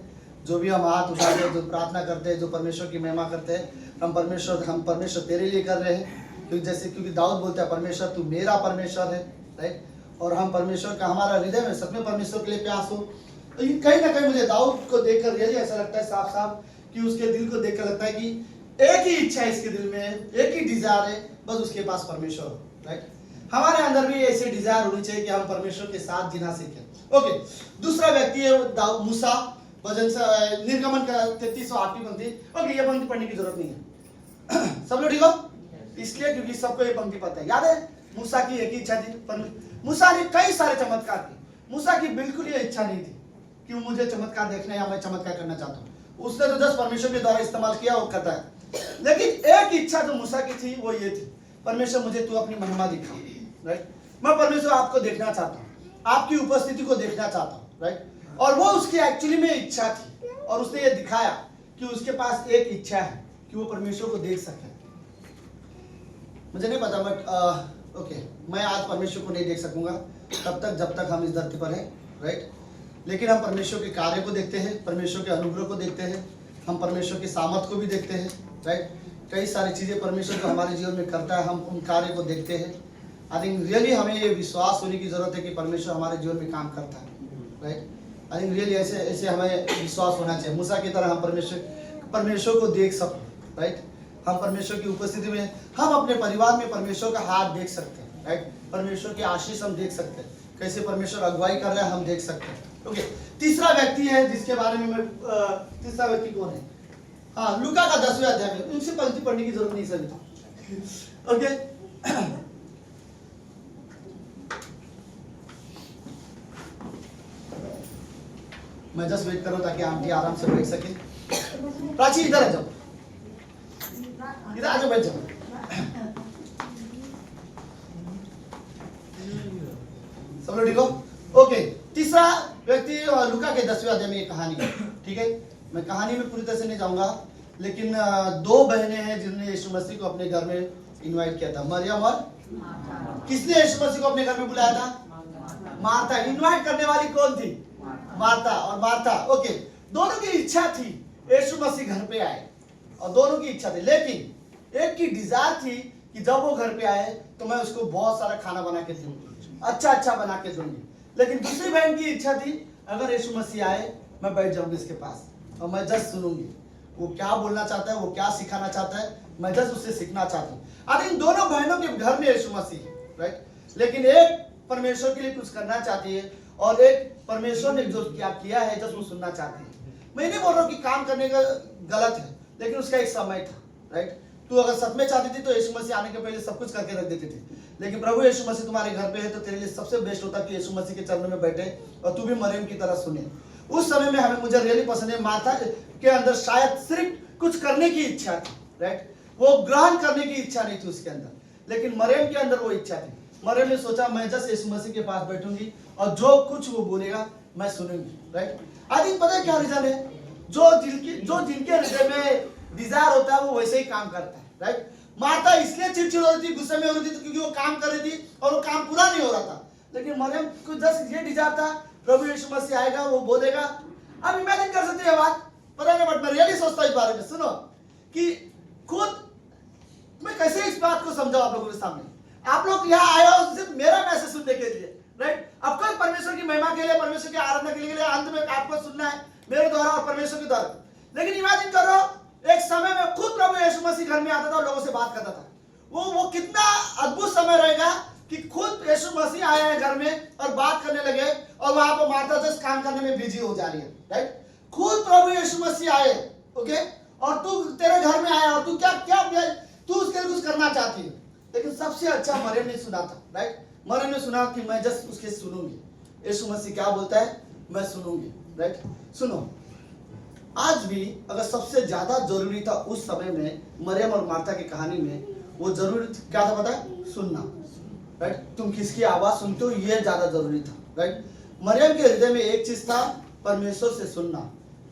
जो भी हम हाथ उठाते हैं, जो प्रार्थना करते हैं, जो परमेश्वर की महिमा करते हैं, हम परमेश्वर तेरे लिए कर रहे हैं। क्योंकि दाऊद बोलता है परमेश्वर तू मेरा परमेश्वर है, राइट, और हम परमेश्वर का, हमारा हृदय में सच में परमेश्वर के लिए प्यास हो। तो ये कहीं ना कहीं मुझे दाऊद को देखकर रियली ऐसा लगता है साफ साफ कि उसके दिल को देखकर लगता है कि एक ही इच्छा है इसके दिल में, एक ही डिजायर है, बस उसके पास परमेश्वर हो, राइट। हमारे अंदर भी ऐसे डिजायर होनी चाहिए कि हम परमेश्वर के साथ जीना सीखें। ओके, दूसरा व्यक्ति है मूसा, वचन से निर्गमन का 33 और 8वीं पंक्ति। ओके, ये पंक्ति पढ़ने की जरूरत नहीं है। सब लोग ठीक हो? इसलिए क्योंकि सबको ये पंक्ति पता है। याद है मूसा की एक ही इच्छा थी, पर मूसा ने कई सारे चमत्कार किए। मूसा की बिल्कुल ये इच्छा नहीं थी कि मुझे चमत्कार देखना है या मैं चमत्कार करना चाहता हूँ। उसने तो 10 परमेश्वर के द्वारा इस्तेमाल किया, वो करता है। लेकिन एक इच्छा जो मूसा की थी वो ये थी, परमेश्वर मुझे तू अपनी महिमा दिखा, राइट। मैं परमेश्वर आपको देखना चाहता हूँ, आपकी उपस्थिति को देखना चाहता हूँ, राइट। और वो उसकी एक्चुअली में इच्छा थी, और उसने ये दिखाया कि उसके पास एक इच्छा है कि वो परमेश्वर को देख सके। मुझे नहीं पता बट ओके, मैं आज परमेश्वर को नहीं देख सकूंगा तब तक जब तक हम इस धरती पर हैं, राइट। लेकिन हम परमेश्वर के कार्य को देखते हैं, परमेश्वर के अनुग्रह को देखते हैं, हम परमेश्वर की सामर्थ को भी देखते हैं, राइट। कई सारी चीज़ें परमेश्वर जो हमारे जीवन में करता है, हम उन कार्य को देखते हैं। आई थिंक रियली हमें ये विश्वास होने की जरूरत है कि परमेश्वर हमारे जीवन में काम करता है, राइट। आई थिंक रियली ऐसे हमें विश्वास होना चाहिए, मूसा की तरह हम परमेश्वर को देख सकें, राइट। हम परमेश्वर की उपस्थिति में, हम अपने परिवार में परमेश्वर का हाथ देख सकते हैं, राइट। परमेश्वर की आशीष हम देख सकते हैं, कैसे परमेश्वर अगुवाई कर रहा है हम देख सकते हैं। ओके, तीसरा व्यक्ति है जिसके बारे में मैं तीसरा व्यक्ति कौन है? हाँ, लूका का 10वें अध्याय में, उनसे पंक्ति पढ़ने की जरूरत नहीं सभी। ओके, मैं जस्ट वेट करूं ताकि आंटी आराम से बैठ सके। प्राची इधर आ जाओ, इधर आ जाओ, बैठ जाओ। सब लोग ठीक हो? ओके, तीसरा व्यक्ति लूका के 10वें अध्याय में एक कहानी है, ठीक है। मैं कहानी में पूरी तरह से नहीं जाऊंगा, लेकिन 2 बहनें हैं जिन्होंने यीशु मसीह को अपने घर में इनवाइट किया था, मरियम और किसने यीशु मसीह को अपने घर में बुलाया था? मार्था। इनवाइट करने वाली कौन थी? मार्था। और मार्था, ओके, दोनों की इच्छा थी यीशु मसीह घर पे आए, और दोनों की इच्छा थी, लेकिन एक की डिजायर थी कि जब वो घर पे आए तो मैं उसको बहुत सारा खाना बना के दूंगी, अच्छा बना के दूंगी। लेकिन दूसरी बहन की इच्छा थी अगर यीशु मसीह आए मैं बैठ जाऊंगी इसके पास और मैं जस्ट सुनूंगी, वो क्या बोलना चाहता है, वो क्या सिखाना चाहता है, मैं जस्ट उससे सीखना चाहती हूँ। अब इन दोनों बहनों के घर में यीशु मसीह, राइट। लेकिन एक परमेश्वर के लिए कुछ करना चाहती है और एक परमेश्वर ने जो क्या किया है जस्ट वो सुनना चाहती है। मैं नहीं बोल रहा हूँ कि काम करने का गलत है, लेकिन उसका एक समय था, राइट। तू अगर सच में चाहती थी तो यीशु मसीह आने के पहले सब कुछ करके रख देती थी, लेकिन प्रभु यीशु मसीह तुम्हारे घर पे है तो तेरे लिए सबसे बेस्ट होता कि यीशु मसीह के चरणों में बैठे और तू भी मरियम की तरह सुने। उस समय में मुझे रियली पसंद है, मार्था के अंदर शायद सिर्फ कुछ करने की इच्छा थी, राइट। वो ग्रहण करने की इच्छा नहीं थी उसके अंदर, लेकिन मरियम के अंदर वो इच्छा थी। मरियम ने सोचा मैं जस्ट यीशु मसीह के पास बैठूंगी और जो कुछ वो बोलेगा मैं सुनूंगी, राइट। आज पता है क्या रीजन है? जो जिनके हृदय में डिजायर होता है वो वैसे ही काम करता है, राइट। मार्था इसलिए चिड़चिड़ हो रही थी, गुस्से में हो रही थी क्योंकि वो काम कर रही थी और वो काम पूरा नहीं हो रहा था, लेकिन मरियम को जस्ट ये डिजायर था प्रभु यीशु मसीह आएगा, वो बोलेगा। अब इमेजिन कर सकते हैं बात, पता नहीं बट मैं रियली सोचता हूं इस बारे में। सुनो कि खुद मैं कैसे इस बात को समझाऊं आप लोगों के सामने। आप लोग यहाँ आए हो सिर्फ मेरा मैसेज सुनने के लिए, राइट। आपको परमेश्वर की महिमा के लिए, परमेश्वर की आराधना के लिए अंत में आपको सुनना है मेरे द्वारा और परमेश्वर के द्वारा। लेकिन इमेजिन करो एक समय में खुद प्रभु यीशु मसीह घर में आता था और लोगों से बात करता था। वो कितना अद्भुत समय रहेगा कि खुद यीशु मसीह आए हैं घर में और बात करने लगे और वहां पर मार्था जस्ट काम करने में बिजी हो जा रही है, राइट। खुद प्रभु यीशु मसीह आए, ओके, और तू तेरे घर में आया और तू क्या तू उसके लिए कुछ करना चाहती है। लेकिन सबसे अच्छा मरियम ने सुना था, राइट। मरियम ने सुना कि मैं जस्ट उसके सुनूंगी, यीशु मसीह क्या बोलता है मैं सुनूंगी, राइट। सुनो, आज भी अगर सबसे ज्यादा जरूरी था उस समय में मरियम और मार्था की कहानी में, वो जरूरी क्या था पता है? सुनना, राइट। तुम किसकी आवाज सुनते हो ये ज्यादा जरूरी था, राइट। मरियम के हृदय में एक चीज था, परमेश्वर से सुनना।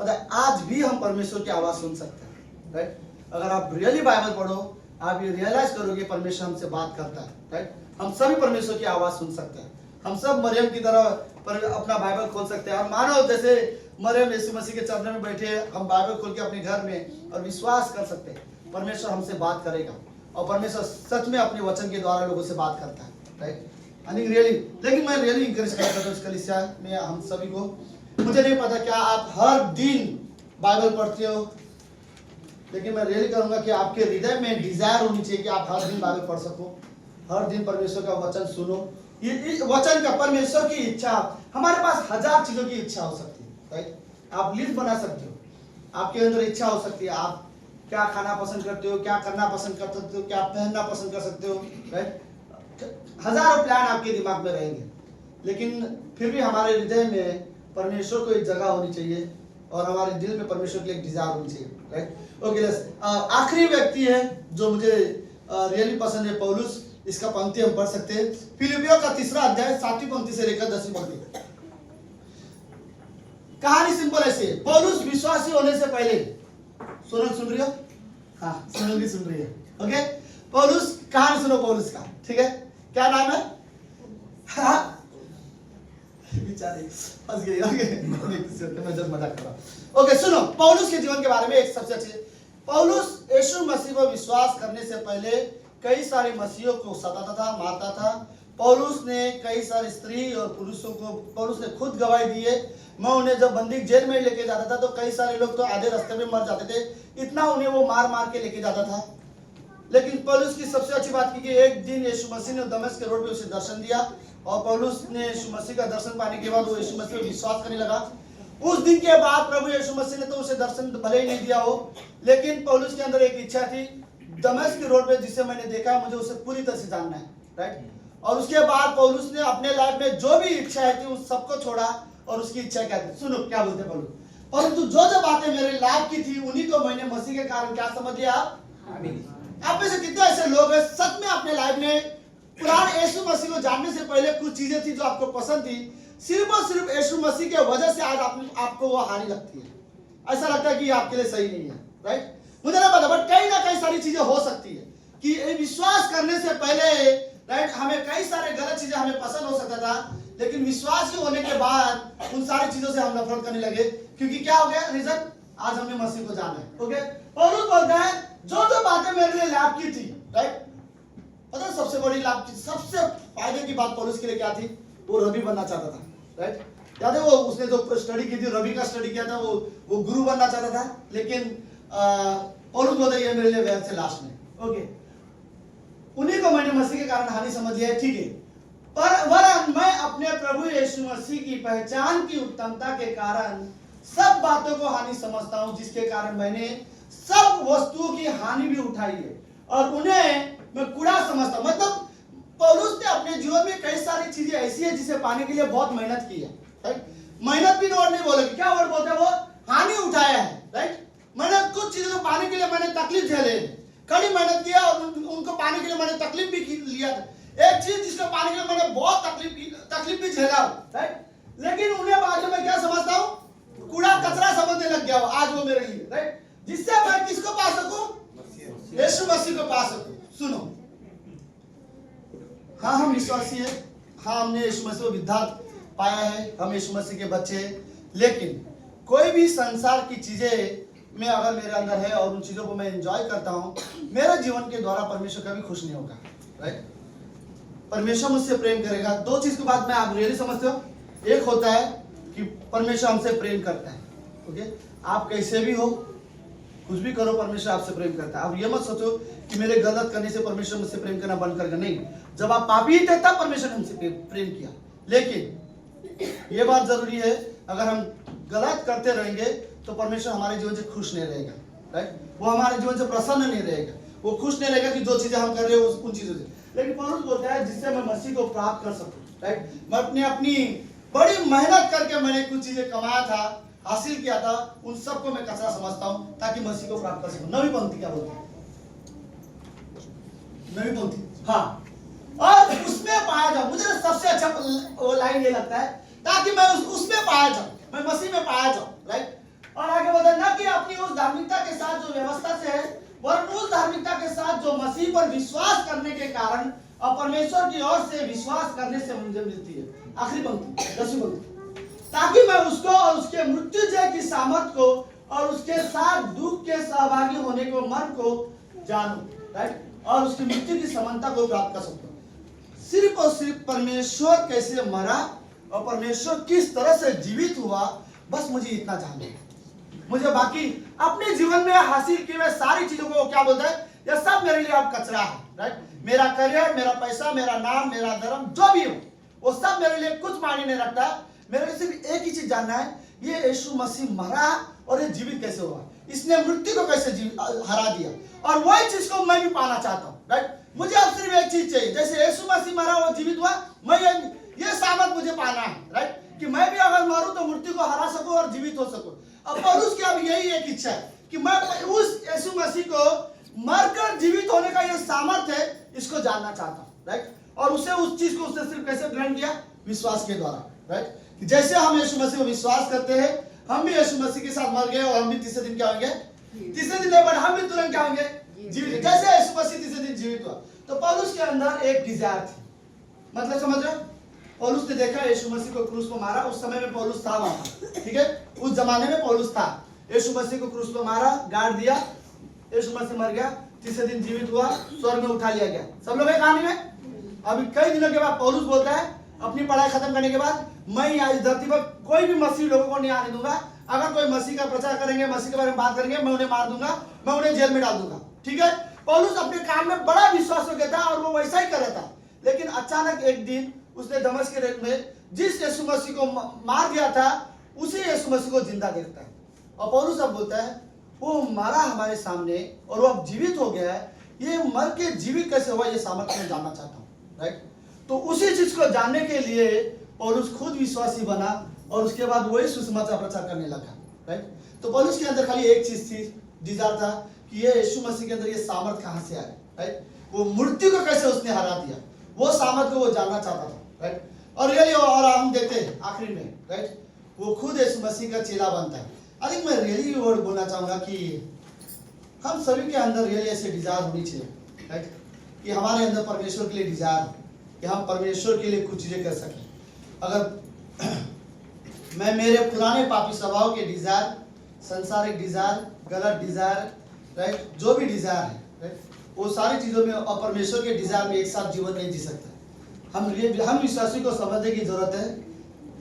पता है आज भी हम परमेश्वर की आवाज सुन सकते हैं, राइट। अगर आप रियली बाइबल पढ़ो आप ये रियलाइज करोगे परमेश्वर हमसे बात करता है, राइट। हम सभी परमेश्वर की आवाज सुन सकते हैं। हम सब मरियम की तरह अपना बाइबल खोल सकते हैं और मानो जैसे मरियम यीशु मसीह के चरणों में बैठे हैं, हम बाइबल खोल के अपने घर में और विश्वास कर सकते हैं परमेश्वर हमसे बात करेगा और परमेश्वर सच में अपने वचन के द्वारा लोगों से बात करता है, राइट। आई रियली, लेकिन मैं रियली इंकरेज करता हूँ इस कलीसिया में हम सभी को। मुझे नहीं पता क्या आप हर दिन बाइबल पढ़ते हो, लेकिन मैं रियली करूंगा कि आपके हृदय में डिजायर होनी चाहिए कि आप हर दिन बाइबल पढ़ सको, हर दिन परमेश्वर का वचन सुनो। ये वचन का परमेश्वर की इच्छा, हमारे पास 1000 चीजों की इच्छा हो सकती है, राइट। आप लिस्ट बना सकते हो, आपके अंदर इच्छा हो सकती है, आप क्या खाना पसंद करते हो, क्या करना पसंद कर सकते हो, क्या पहनना पसंद कर सकते हो, राइट। हजारों प्लान आपके दिमाग में रहेंगे, लेकिन फिर भी हमारे हृदय में परमेश्वर को एक जगह होनी चाहिए और हमारे दिल में परमेश्वर के लिए एक डिजायर होनी चाहिए, राइट। ओके, आखिरी व्यक्ति है जो मुझे रियली पसंद है, पौलुस। इसका पंक्ति हम पढ़ सकते हैं, फिलिपियों का 3 अध्याय 7वीं पंक्ति से लेकर 10वीं पंक्ति। कहानी सिंपल ऐसे, पौलुस विश्वासी होने से पहले, सुन रही हो? हाँ, सुन रही है। ओके, पौलुस, कहानी सुनो पौलुस का, ठीक है। क्या नाम है? हाँ, बेचारे फंस गए। मैं जब मजाक कर रहा हूं। ओके, सुनो पौलुस के जीवन के बारे में एक सबसे अच्छी। पौलुस यीशु मसीह पर विश्वास करने से पहले कई सारे मसीहों को सताता था, मारता था। पौलुस ने कई सारी स्त्री और पुरुषों को, पौलुस ने खुद गवाही दी है। मैं उन्हें जब बंदी जेल में लेके जाता था तो कई सारे लोग तो आधे रास्ते में मर जाते थे, इतना उन्हें वो मार मार के लेके जाता था। लेकिन पौलुस की सबसे अच्छी बात की कि एक दिन यीशु मसीह ने दमिश्क के रोड पे उसे दर्शन दिया और पौलुस ने यीशु मसीह का दर्शन पाने के बाद वो यीशु मसीह पर विश्वास करने लगा। उस दिन के बाद प्रभु यीशु मसीह ने तो उसे दर्शन भले ही नहीं दिया हो, लेकिन पौलुस के अंदर एक इच्छा थी, दमिश्क के रोड पे जिसे मैंने देखा मुझे उसे पूरी तरह से जानना है, राइट। और उसके बाद पौलुस ने अपने लाइफ में जो भी इच्छाएं थी उस सबको छोड़ा और उसकी इच्छा क्या थी? सुनो क्या बोलते पौलुस, परंतु जो जो बातें मेरे लाभ की थी उन्हीं को मैंने मसीह के कारण क्या समझ लिया। आप में से कितने ऐसे लोग हैं सच में अपने लाइफ में पुराने यीशु मसीह को जानने से पहले कुछ चीजें थी जो आपको पसंद थी, सिर्फ और सिर्फ यीशु मसीह के वजह से आज आपको वो हानि लगती है, ऐसा लगता है कि आपके लिए सही नहीं है, राइट। मुझे नहीं पता, बट कई ना कई सारी चीजें हो सकती है कि विश्वास करने से पहले, राइट, हमें कई सारे गलत चीजें हमें पसंद हो सकता था, लेकिन विश्वासी होने के बाद उन सारी चीजों से हम नफरत करने लगे, क्योंकि क्या हो गया रीजन, आज हमने मसीह को जाना है। ओके, पौलुस बोलता है जो जो बातें मेरे लिए लाभ की थी, राइट। पता है सबसे बड़ी लाभ की, सबसे फायदे की बात पौलुस के लिए क्या थी? वो रबी बनना चाहता था, राइट। याद है वो उसने जो स्टडी की थी, रबी का स्टडी किया था, वो गुरु बनना चाहता था, लेकिन पौलुस बोलता है ये मेरे लिए व्यर्थ है लास्ट में। ओके, उन्हीं को मैंने मसीह के कारण हानि समझ लिया है, ठीक है, पर वरन मैं अपने प्रभु यीशु मसीह की पहचान की उत्तमता के कारण सब बातों को हानि समझता हूं, जिसके कारण मैंने सब वस्तुओं की हानि भी उठाई है और उन्हें मैं कूड़ा समझता हूं। मतलब पौलुस ने अपने जीवन में कई सारी चीजें ऐसी है जिसे पाने के लिए बहुत मेहनत की है, राइट। मेहनत भी वर्ड नहीं बोलेगी, क्या वर्ड बोलते हैं वो? हानि उठाया है, राइट। मैंने कुछ चीजों को पाने के लिए मैंने तकलीफ झेले, कड़ी मेहनत किया और उनको पाने के लिए मैंने तकलीफ भी लिया था। एक चीज जिसको पाने के लिए मैंने बहुत तकलीफ भी झेला, राइट। लेकिन उन्हें बाद में मैं क्या समझता हूँ? कूड़ा कचरा समझने लग गया हो आज वो मेरे लिए, राइट। जिससे मैं किसको पा सकूं? यीशु मसीह को पा सकूं। सुनो, हाँ हम विश्वासी है, हाँ हमने यीशु मसीह को विद्यार्थ पाया है, हम यीशु मसीह के बच्चे हैं, लेकिन कोई भी संसार की चीजें में अगर मेरे अंदर है और उन चीजों को मैं एंजॉय करता हूँ, मेरे जीवन के द्वारा परमेश्वर कभी खुश नहीं होगा, राइट। परमेश्वर मुझसे प्रेम करेगा। दो चीज के बाद में आप रियली समझते हो, एक होता है कि परमेश्वर हमसे प्रेम करता है, ओके। आप कैसे भी हो, कुछ भी करो, परमेश्वर आपसे प्रेम करता है। आप ये मत सोचो कि मेरे गलत करने से परमेश्वर मुझसे प्रेम करना बंद करेगा, नहीं। जब आप पापी थे तब परमेश्वर ने हमसे प्रेम किया, लेकिन ये बात जरूरी है, अगर हम गलत करते रहेंगे तो परमेश्वर हमारे जीवन से खुश नहीं रहेगा, राइट। वो हमारे जीवन से प्रसन्न नहीं रहेगा, वो खुश नहीं रहेगा कि जो चीजें हम कर रहे हो उन चीजों से। लेकिन पौलुस बोलता है जिससे मैं मसीह को प्राप्त कर सकूं, राइट। मैं अपनी बड़ी मेहनत करके मैंने कुछ चीजें कमाया था, हासिल किया था, उन सबको मैं कचरा समझता हूं ताकि मसीह को प्राप्त कर सकूं। नवी पंक्ति क्या बोलती है? नवी पंक्ति, हाँ, और उसमें पाया जाऊं। मुझे सबसे अच्छा लाइन ये लगता है, ताकि मैं उसमें पाया जाऊं, मैं मसीह में पाया जाऊं, राइट। और आगे बोलता है ना कि अपनी उस धार्मिकता के साथ जो व्यवस्था से है वरन उस धार्मिकता के साथ जो मसीह पर विश्वास करने के कारण और परमेश्वर की ओर से विश्वास करने से मुझे मिलती है। आखिरी पंक्ति, 10वीं पंक्ति, ताकि मैं उसको और उसके मृत्युंजय की सामर्थ को और उसके साथ दुख के सहभागी होने को मन को जानूं, राइट, और उसकी मृत्यु की समानता को प्राप्त कर सकूं। सिर्फ और सिर्फ परमेश्वर कैसे मरा और परमेश्वर किस तरह से जीवित हुआ, बस मुझे इतना जानना है। मुझे बाकी अपने जीवन में हासिल किए हुए सारी चीजों को क्या बोलता है, यह सब मेरे लिए अब कचरा है, राइट। मेरा करियर, मेरा पैसा, मेरा नाम, मेरा धर्म, जो भी हो वो सब मेरे लिए कुछ मायने नहीं रखता। मेरे लिए सिर्फ एक ही चीज जानना है, ये यीशु मसीह मरा और ये जीवित कैसे हुआ, इसने मृत्यु को कैसे हरा दिया, और वही चीज को मैं भी पाना चाहता हूँ, राइट। मुझे अब सिर्फ एक चीज चाहिए, जैसे यीशु मसीह मरा और जीवित हुआ, मैं ये सामर्थ मुझे पाना है, राइट, कि मैं भी अगर मरूं तो मृत्यु को हरा सकूं और जीवित हो सकूं। अब पौलुस की अब यही एक इच्छा है कि मैं उस यीशु मसीह को मरकर जीवित होने का ये सामर्थ है, इसको जानना चाहता हूँ, राइट। और उसे उस चीज को उसने सिर्फ कैसे ग्रहण किया, विश्वास के द्वारा, राइट। जैसे हम यीशु मसीह को विश्वास करते हैं, हम भी यीशु मसीह के साथ मर गए और हम भी तीसरे दिन क्या होंगे, तीसरे दिन नहीं, बट हम भी तुरंत क्या होंगे, जीवित। जैसे यीशु मसीह तीसरे दिन जीवित हुआ, तो पौलुस के अंदर एक डिजायर थी, मतलब समझ रहे हो। पौलुस ने देखा यीशु मसीह को क्रूस पर मारा, उस समय में पौलुस था वहां, ठीक है, उस जमाने में पौलुस था। यीशु मसीह को क्रूस पर मारा, गाड़ दिया, यीशु मसीह मर गया, तीसरे दिन जीवित हुआ, स्वर्ग में उठा लिया गया। सब लोग कहानी में अभी कई दिनों के बाद पौलुस बोलता है अपनी पढ़ाई खत्म करने के बाद, मैं यहाँ इस धरती पर कोई भी मसीह लोगों को नहीं आने दूंगा। अगर कोई मसीह का प्रचार करेंगे, मसीह के बारे में बात करेंगे, मैं उन्हें मार दूंगा, मैं उन्हें जेल में डाल दूंगा, ठीक है। पौलुस अपने काम में बड़ा विश्वास हो गया था और वो वैसा ही कर रहा था। लेकिन अचानक एक दिन उसने दमिश्क के रेत में जिस यीशु मसीह को मार दिया था, उसी यीशु मसीह को जिंदा देखता है। और पौलुस अब बोलता है वो मरा हमारे सामने और वो अब जीवित हो गया है, ये मर के जीवित कैसे हुआ, ये सामर्थ्य मैं जानना चाहता हूँ, राइट। तो उसी चीज को जानने के लिए पौलुस खुद विश्वासी बना और उसके बाद वही सुसमाचार प्रचार करने लगा, राइट। तो पौलुस के अंदर खाली एक चीज थी, डिजायर था कि ये यीशु मसीह के अंदर ये सामर्थ कहाँ से आया, राइट। वो मृत्यु को कैसे उसने हरा दिया, वो सामर्थ को वो जानना चाहता था, राइट। और रियली और हम देखते हैं आखिरी में, राइट, वो खुद यीशु मसीह का चेला बनता है। आई थिंक मैं रियली वर्ड बोलना चाहूंगा कि हम सभी के अंदर रियली ऐसे डिजायर होनी चाहिए, राइट, कि हमारे अंदर परमेश्वर के लिए डिजायर, कि हम परमेश्वर के लिए कुछ चीजें कर सकें। अगर मैं मेरे पुराने पापी स्वभाव के डिजायर, संसारिक डिजायर, गलत डिजायर, राइट, जो भी डिजायर है, राइट, वो सारी चीजों में और परमेश्वर के डिजायर में एक साथ जीवन नहीं जी सकता। हम विश्वासी को समझने की जरूरत है।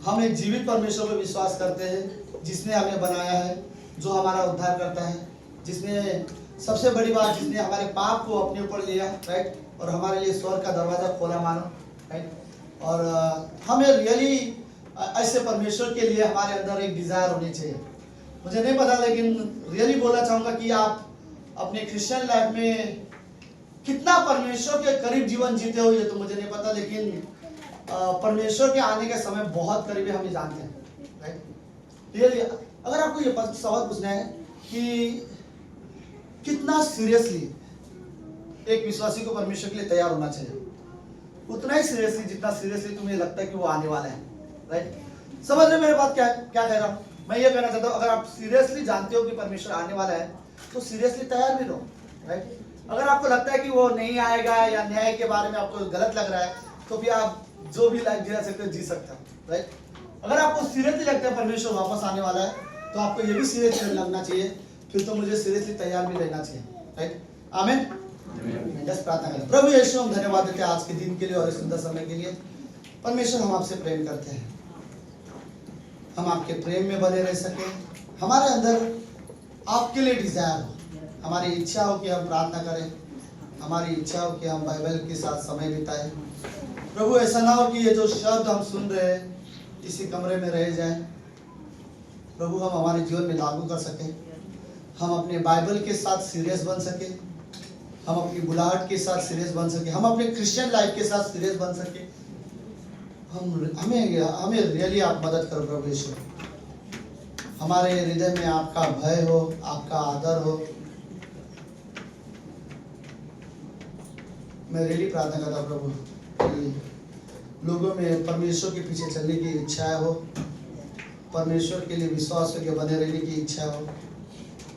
हम एक जीवित परमेश्वर पर विश्वास करते हैं जिसने हमें बनाया है, जो हमारा उद्धार करता है, जिसने सबसे बड़ी बात, जिसने हमारे पाप को अपने ऊपर लिया, राइट, और हमारे लिए स्वर्ग का दरवाजा खोला मानो, राइट। और हमें रियली ऐसे परमेश्वर के लिए हमारे अंदर एक डिजायर होनी चाहिए। मुझे नहीं पता, लेकिन रियली बोलना चाहूँगा कि आप अपने क्रिश्चियन लाइफ में कितना परमेश्वर के करीब जीवन जीते हो ये तो मुझे नहीं पता, लेकिन परमेश्वर के आने का समय बहुत करीब है, हम ये जानते हैं, राइट। रियली अगर आपको ये सवाल पूछना है कि कितना सीरियसली एक विश्वासी को परमेश्वर के लिए तैयार होना चाहिए, उतना ही सीरियसली जितना सीरियसली तुम्हें लगता है कि वो आने वाला है, राइट। समझ रहे मेरे बात क्या कह रहा हूँ मैं? ये कहना चाहता हूँ, अगर आप सीरियसली जानते हो कि परमेश्वर आने वाला है तो सीरियसली तैयार भी रहो, राइट। अगर आपको लगता है कि वो नहीं आएगा या न्याय के बारे में आपको गलत लग रहा है, तो भी आप जो भी लाइफ जी सकते हो जी सकते हो, राइट। अगर आपको सीरियसली लगता है परमेश्वर वापस आने वाला है, तो आपको ये भी सीरियसली लगना चाहिए, फिर तो मुझे सीरियसली तैयार भी रहना चाहिए, राइट। आमीन। जस्ट प्रार्थना करें। प्रभु यीशु, हम धन्यवाद देते हैं आज के दिन के लिए और इस सुंदर समय के लिए। परमेश्वर, हम आपसे प्रेम करते हैं, हम आपके प्रेम में बने रह सके, हमारे अंदर आपके लिए डिजायर हो, हमारी इच्छा हो कि हम प्रार्थना करें, हमारी इच्छा हो कि हम बाइबल के साथ समय बिताएं। प्रभु, ऐसा ना हो कि ये जो शब्द हम सुन रहे हैं इसी कमरे में रह जाए। प्रभु, हम हमारे जीवन में लागू कर सके, हम अपने बाइबल के साथ सीरियस बन सके, हम अपनी बुलाहट के साथ सीरियस बन सके, हम अपने क्रिश्चियन लाइफ के साथ सीरियस बन सके। हमें रियली आप मदद करो प्रभु यीशु। हमारे हृदय में आपका भय हो, आपका आदर हो। मैं रियली प्रार्थना करता हूँ प्रभु कि लोगों में परमेश्वर के पीछे चलने की इच्छा हो, परमेश्वर के लिए विश्वास करके बने रहने की इच्छा हो।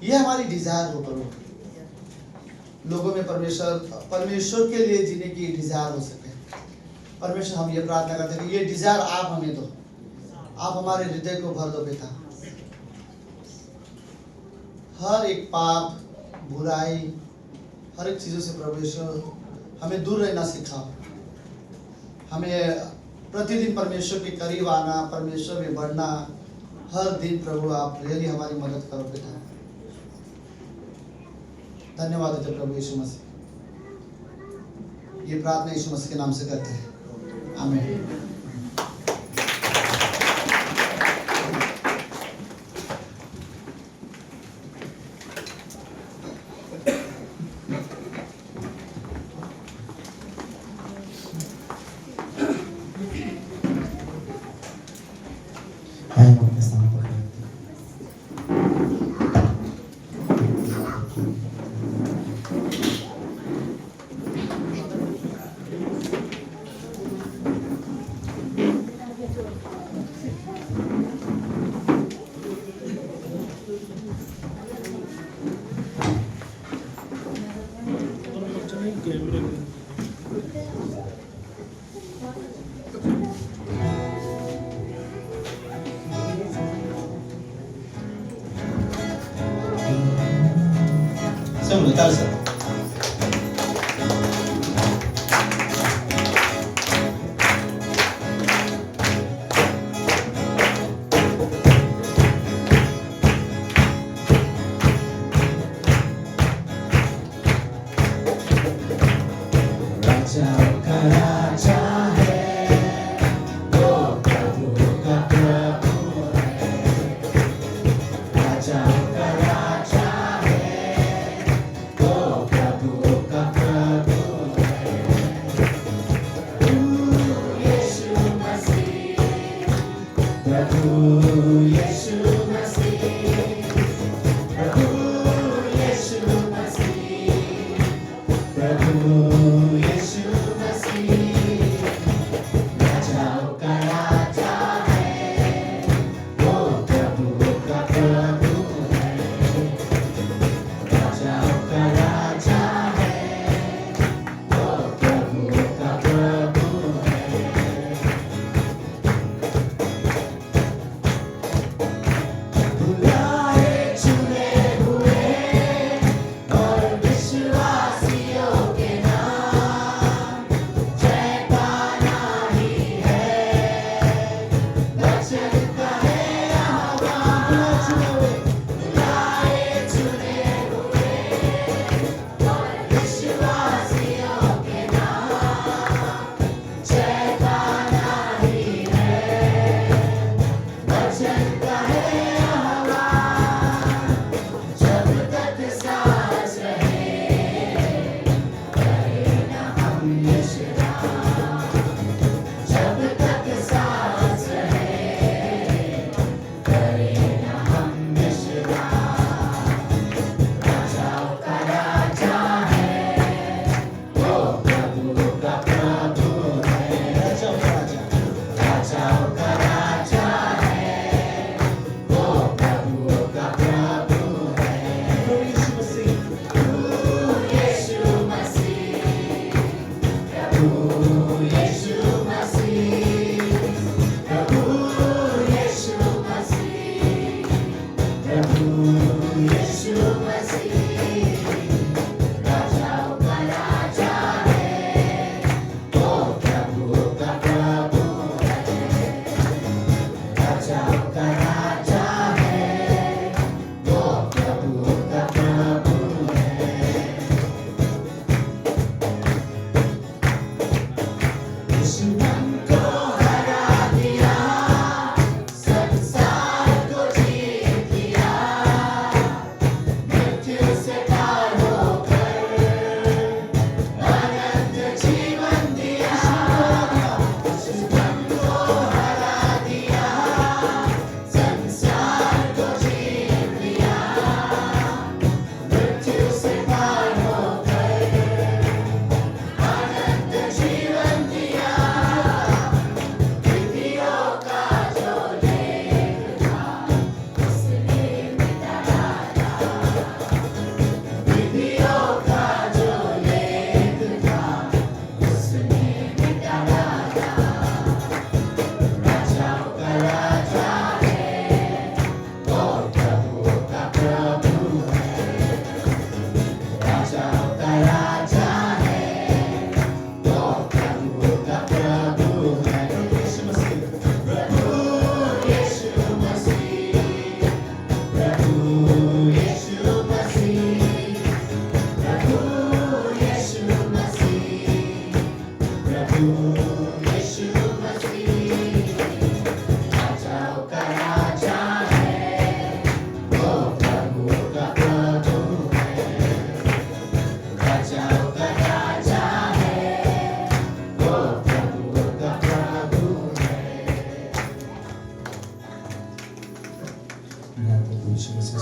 ये हमारी डिजायर हो प्रभु, लोगों में परमेश्वर के लिए जीने की डिजायर हो सके। परमेश्वर, हम ये प्रार्थना करते हैं कि ये डिजायर आप हमें दो, आप हमारे हृदय को भर दो पिता। हर एक पाप, बुराई, हर एक चीजों से परमेश्वर हमें दूर रहना सिखाओ। हमें प्रतिदिन परमेश्वर के करीब आना, परमेश्वर में बढ़ना, हर दिन प्रभु आप रियली हमारी मदद करो पिता। धन्यवाद देते प्रभु यीशु मसीह। ये प्रार्थना यीशु मसीह के नाम से करते हैं, आमीन। हम अपने स्थान पर खड़े होते हैं। सब लोग ताली से। राजा है, वो प्रभु का प्रभु है। राजा का राजा है, वो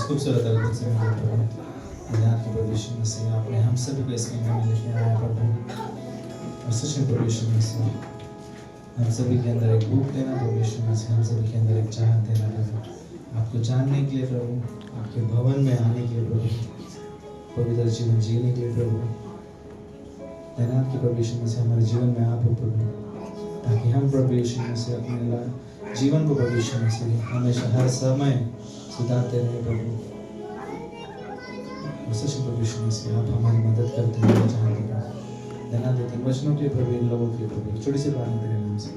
खूबसूरत अर्थ से मैं प्रभु धन्यवाद के प्रभु यीशु मसीह आपने हम सभी को इस कमरे में लेके आया प्रभु और सच में प्रभु यीशु मसीह हम सभी के अंदर एक भूख देना प्रभु यीशु मसीह हम सभी के अंदर एक चाहत देना प्रभु आपको जानने के लिए प्रभु आपके भवन में आने के लिए प्रभु पवित्र जीवन जीने के लिए प्रभु धन्यवाद के प्रभु यीशु मसीह हमारे जीवन में आप हो प्रभु ताकि हम प्रभु यीशु मसीह अपने जीवन को प्रभु यीशु मसीह हमेशा हर समय सुधारते रहे प्रभु और सच में प्रभु यीशु मसीह आप हमारी मदद करते हैं चाहते हैं धन्यवाद देते हैं वचनों के लिए प्रभु इन लोगों के लिए प्रभु छोटी सी प्रार्थना करें नाम से